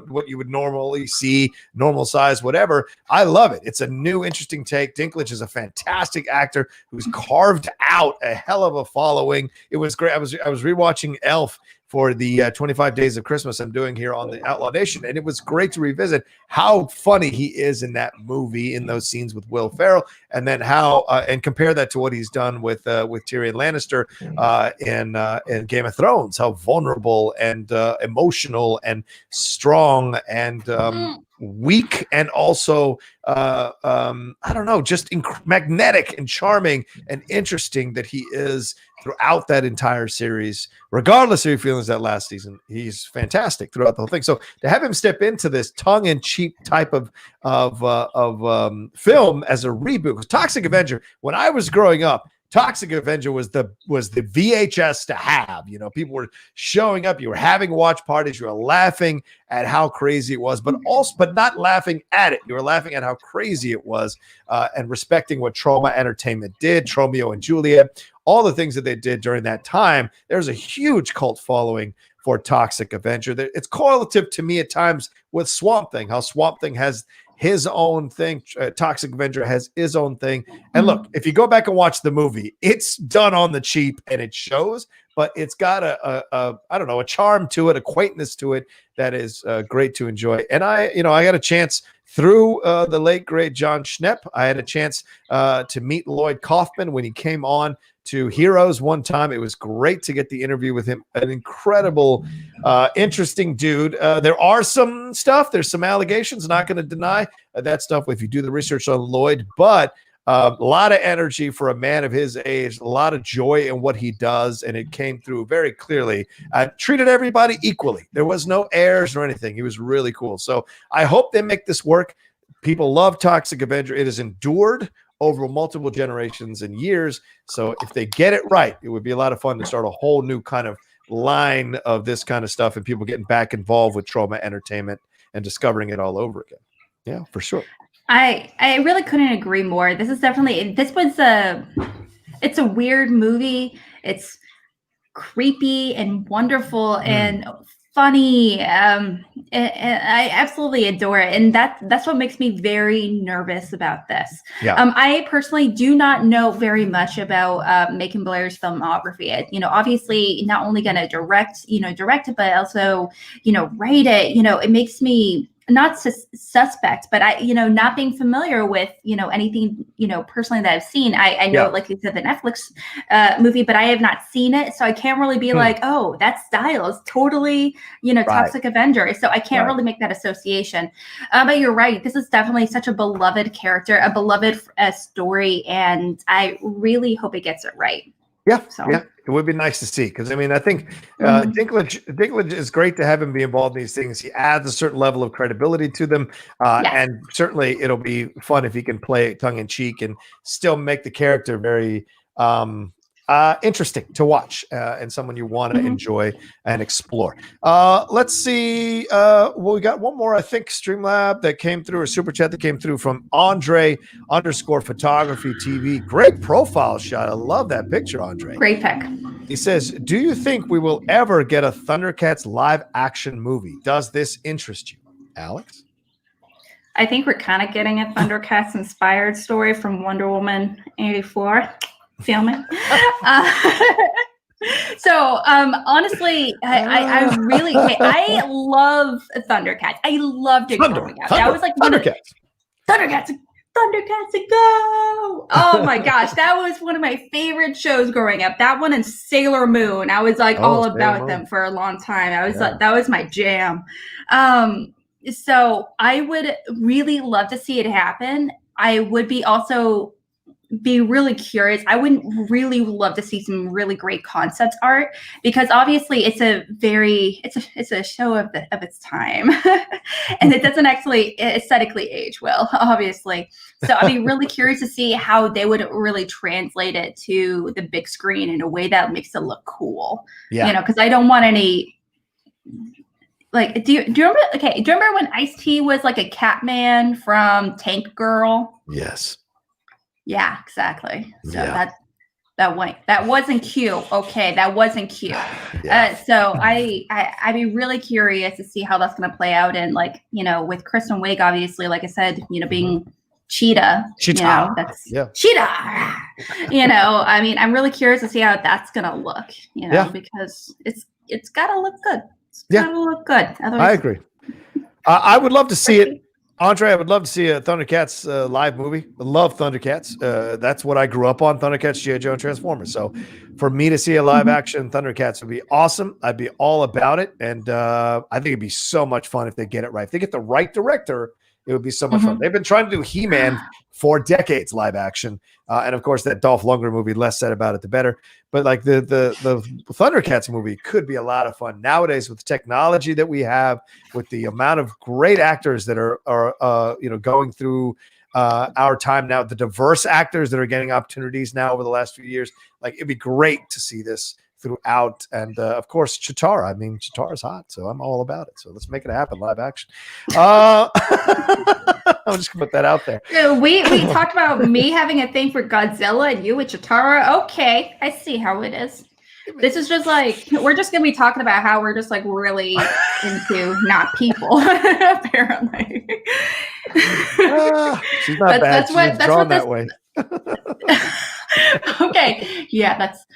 what you would normally see, normal size, whatever. I love it. It's a new, interesting take. Dinklage is a fantastic actor who's carved out a hell of a following. It was great. I was rewatching Elf for the 25 Days of Christmas I'm doing here on the Outlaw Nation. And it was great to revisit how funny he is in that movie, in those scenes with Will Ferrell, and then how, and compare that to what he's done with Tyrion Lannister in Game of Thrones, how vulnerable and emotional and strong and weak and also just magnetic and charming and interesting that he is throughout that entire series, regardless of your feelings that last season. He's fantastic throughout the whole thing. So to have him step into this tongue-in-cheek type of film as a reboot, because Toxic Avenger, when I was growing up, Toxic Avenger was the VHS to have. People were showing up. You were having watch parties. You were laughing at how crazy it was, but not laughing at it. You were laughing at how crazy it was, and respecting what Trauma Entertainment did, Tromeo and Juliet, all the things that they did during that time. There's a huge cult following for Toxic Avenger. It's correlative to me at times with Swamp Thing, how Swamp Thing has his own thing. Toxic Avenger has his own thing. And look, if you go back and watch the movie, it's done on the cheap and it shows, but it's got a charm to it, a quaintness to it that is great to enjoy. And I got a chance through the late great John Schnepp. I had a chance to meet Lloyd Kaufman when he came on to Heroes one time. It was great to get the interview with him. An incredible, interesting dude. There's some allegations, not going to deny that stuff if you do the research on Lloyd, but a lot of energy for a man of his age, a lot of joy in what he does, and it came through very clearly. Treated everybody equally. There was no airs or anything. He was really cool. So I hope they make this work. People love Toxic Avenger. It has endured over multiple generations and years. So if they get it right, it would be a lot of fun to start a whole new kind of line of this kind of stuff and people getting back involved with Trauma Entertainment and discovering it all over again. Yeah, for sure. I really couldn't agree more. It's a weird movie. It's creepy and wonderful and funny. And I absolutely adore it. And that's what makes me very nervous about this. Yeah. I personally do not know very much about Macon Blair's filmography. Obviously not only going to direct it, but also, write it. It makes me not suspect, but I, not being familiar with, anything, personally that I've seen. I know, like you said, the Netflix movie, but I have not seen it. So I can't really be like, oh, that style is totally, Toxic Avenger. So I can't really make that association. But you're right. This is definitely such a beloved character, a beloved story. And I really hope it gets it right. Yeah, it would be nice to see, because I think Dinklage is great to have him be involved in these things. He adds a certain level of credibility to them, and certainly it'll be fun if he can play tongue in cheek and still make the character very interesting to watch, and someone you want to enjoy and explore. Let's see. We got one more, I think, Streamlab that came through, or Super Chat that came through from Andre_photography TV. Great profile shot. I love that picture, Andre. Great pick. He says, do you think we will ever get a Thundercats live action movie? Does this interest you, Alex? I think we're kind of getting a Thundercats inspired story from Wonder Woman 84. Feel me? Honestly, I really, I love Thundercats. I loved it growing up. That was like Thundercats, go! Oh my gosh, that was one of my favorite shows growing up. That one and Sailor Moon. I was like all about them for a long time. I was like, that was my jam. So I would really love to see it happen. I would be really curious. I would really love to see some really great concept art, because obviously it's a show of its time, and it doesn't actually aesthetically age well, obviously. So I'd be really curious to see how they would really translate it to the big screen in a way that makes it look cool. Because I don't want any. Like, do you remember? Okay, do you remember when Ice-T was like a Catman from Tank Girl? Yes. Yeah, exactly. So that wasn't cute. Okay, that wasn't cute. So I'd be really curious to see how that's going to play out, and with Kristen Wiig, obviously, like I said, being Cheetah. That's Cheetah. I'm really curious to see how that's going to look. Because it's got to look good. It's got to look good. Otherwise, I agree. I would love to see it. Andre, I would love to see a Thundercats live movie. I love Thundercats. That's what I grew up on, Thundercats, G.I. Joe, and Transformers. So for me to see a live action Thundercats would be awesome. I'd be all about it. And I think it'd be so much fun if they get it right. If they get the right director, it would be so much fun. They've been trying to do He-Man for decades live action. And of course, that Dolph Lundgren movie, less said about it, the better. But like the Thundercats movie could be a lot of fun nowadays with the technology that we have, with the amount of great actors that are going through our time now, the diverse actors that are getting opportunities now over the last few years. Like, it'd be great to see this throughout. And of course, Chitara. Chitara's hot, so I'm all about it. So let's make it happen, live action. I'm just gonna put that out there. We talked about me having a thing for Godzilla and you with Chitara. Okay, I see how it is. This is just like, we're just gonna be talking about how we're just like really into not people, apparently. She's not bad. She's drawn that way. Okay. Yeah, that's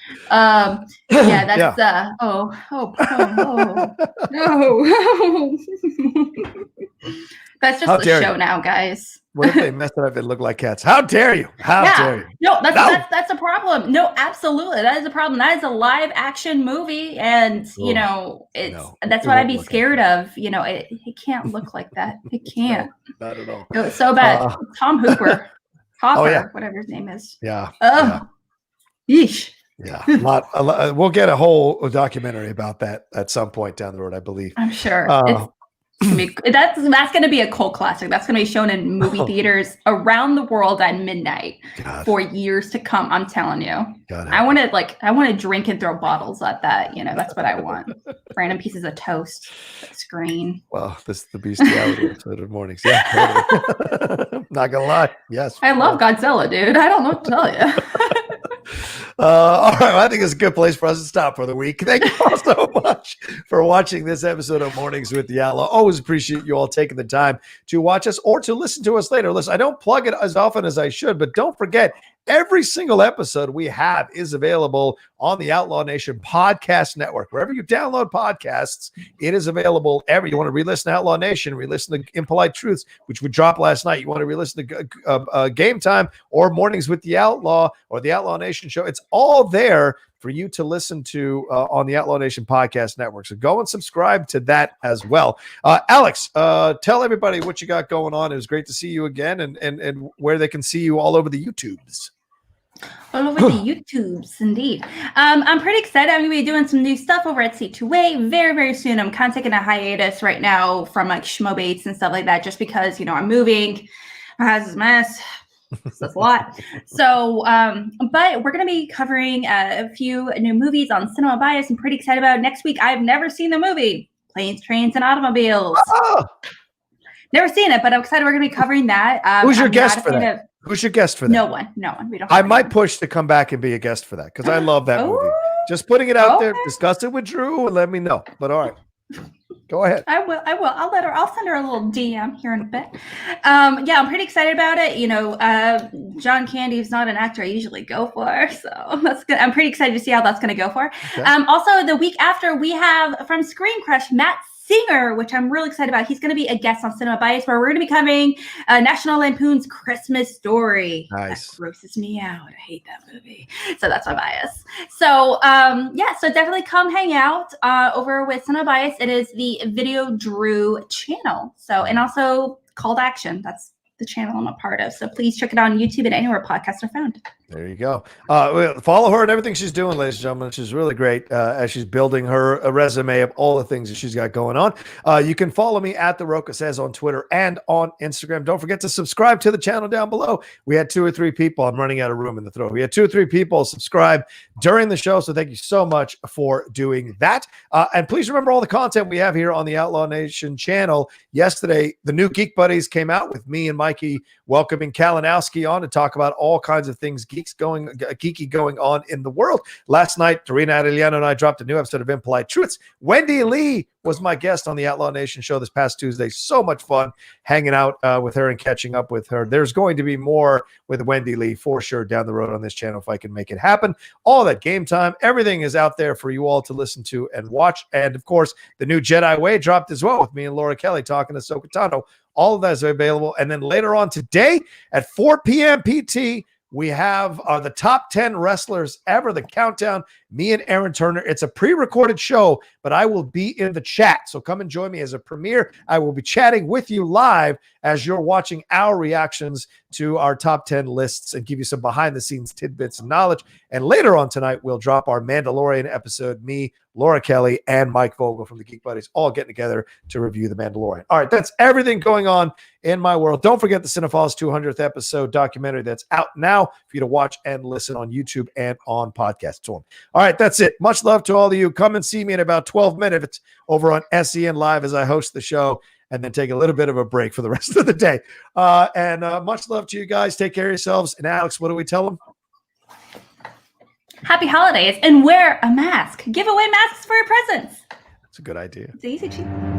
that's just the show now, guys. What if they messed it up and look like cats? How dare you? How dare you? No, that's a problem. No, absolutely. That is a problem. That is a live action movie, and that's what I'd be scared of. It can't look like that. It can't. No, not at all. It was so bad. Tom Hooper. Whatever his name is. Yeah. Yeesh. Yeah. We'll get a whole documentary about that at some point down the road, I believe. I'm sure. That's going to be a cult classic. That's going to be shown in movie theaters around the world at midnight for years to come. I'm telling you. I want to drink and throw bottles at that. That's what I want. Random pieces of toast, screen. Well, this is the bestiality episode of Mornings. Yeah, totally. Not gonna lie. Yes, I love Godzilla, dude. I don't know what to tell you. All right, well, I think it's a good place for us to stop for the week. Thank you all so much for watching this episode of Mornings with the Outlaw. Always appreciate you all taking the time to watch us or to listen to us later. Listen, I don't plug it as often as I should, but don't forget, Every single episode we have is available on the Outlaw Nation Podcast Network. Wherever you download podcasts, it is available. You want to re-listen to Outlaw Nation, re-listen to Impolite Truths, which we dropped last night. You want to re-listen to Game Time or Mornings with the Outlaw or the Outlaw Nation show. It's all there for you to listen to on the Outlaw Nation Podcast Network. So go and subscribe to that as well. Alex, tell everybody what you got going on. It was great to see you again, and where they can see you all over the YouTubes. All over the YouTubes, indeed. I'm pretty excited. I'm going to be doing some new stuff over at C2A very, very soon. I'm kind of taking a hiatus right now from like Schmobates and stuff like that, just because, I'm moving. My house is a mess. That's a lot. So, but we're going to be covering a few new movies on Cinema Bias. I'm pretty excited about it. Next week. I've never seen the movie Planes, Trains, and Automobiles. Oh! Never seen it, but I'm excited we're going to be covering that. Who's your guest for that? Who's your guest for that? No one. We don't. I might push to come back and be a guest for that because I love that movie. Just putting it out there. Discuss it with Drew and let me know. But all right, go ahead. I will. I'll send her a little DM here in a bit. Yeah, I'm pretty excited about it. John Candy is not an actor I usually go for, so that's good. I'm pretty excited to see how that's going to go for. Okay. Also, the week after, we have from Screen Crush Matt Singer, which I'm really excited about. He's going to be a guest on Cinema Bias, where we're going to be covering National Lampoon's Christmas Story. Nice. That grosses me out. I hate that movie. So that's my bias. So so definitely come hang out over with Cinema Bias. It is the Video Drew channel. So, and also Call to Action. That's the channel I'm a part of. So please check it out on YouTube and anywhere podcasts are found. There you go. Follow her and everything she's doing, ladies and gentlemen. She's really great as she's building her resume of all the things that she's got going on. You can follow me at The Rocha Says on Twitter and on Instagram. Don't forget to subscribe to the channel down below. We had 2 or 3 people. I'm running out of room in the throat. We had 2 or 3 people subscribe during the show. So thank you so much for doing that. And please remember all the content we have here on the Outlaw Nation channel. Yesterday, the new Geek Buddies came out with me and Mikey welcoming Kalinowski on to talk about all kinds of things geeky going on in the world. Last night, Dorina Arellano and I dropped a new episode of Impolite Truths. Wendy Lee was my guest on the Outlaw Nation show this past Tuesday. So much fun hanging out with her and catching up with her. There's going to be more with Wendy Lee for sure down the road on this channel if I can make it happen. All that Game Time, everything is out there for you all to listen to and watch. And of course, the new Jedi Way dropped as well with me and Laura Kelly talking to Ahsoka Tano. All of that is available. And then later on today at 4 p.m. PT, we have the top 10 wrestlers ever, the countdown, me and Aaron Turner. It's a pre-recorded show, but I will be in the chat. So come and join me as a premiere. I will be chatting with you live as you're watching our reactions to our top 10 lists and give you some behind-the-scenes tidbits and knowledge. And later on tonight, we'll drop our Mandalorian episode, me, Laura Kelly, and Mike Vogel from the Geek Buddies all getting together to review The Mandalorian. All right, that's everything going on in my world. Don't forget the Cinephiles 200th episode documentary that's out now for you to watch and listen on YouTube and on podcast form. All right, that's it. Much love to all of you. Come and see me in about 12 minutes over on SEN Live as I host the show, and then take a little bit of a break for the rest of the day. And much love to you guys. Take care of yourselves. And Alex, what do we tell them? Happy holidays and wear a mask. Give away masks for your presents. That's a good idea. It's easy, cheap.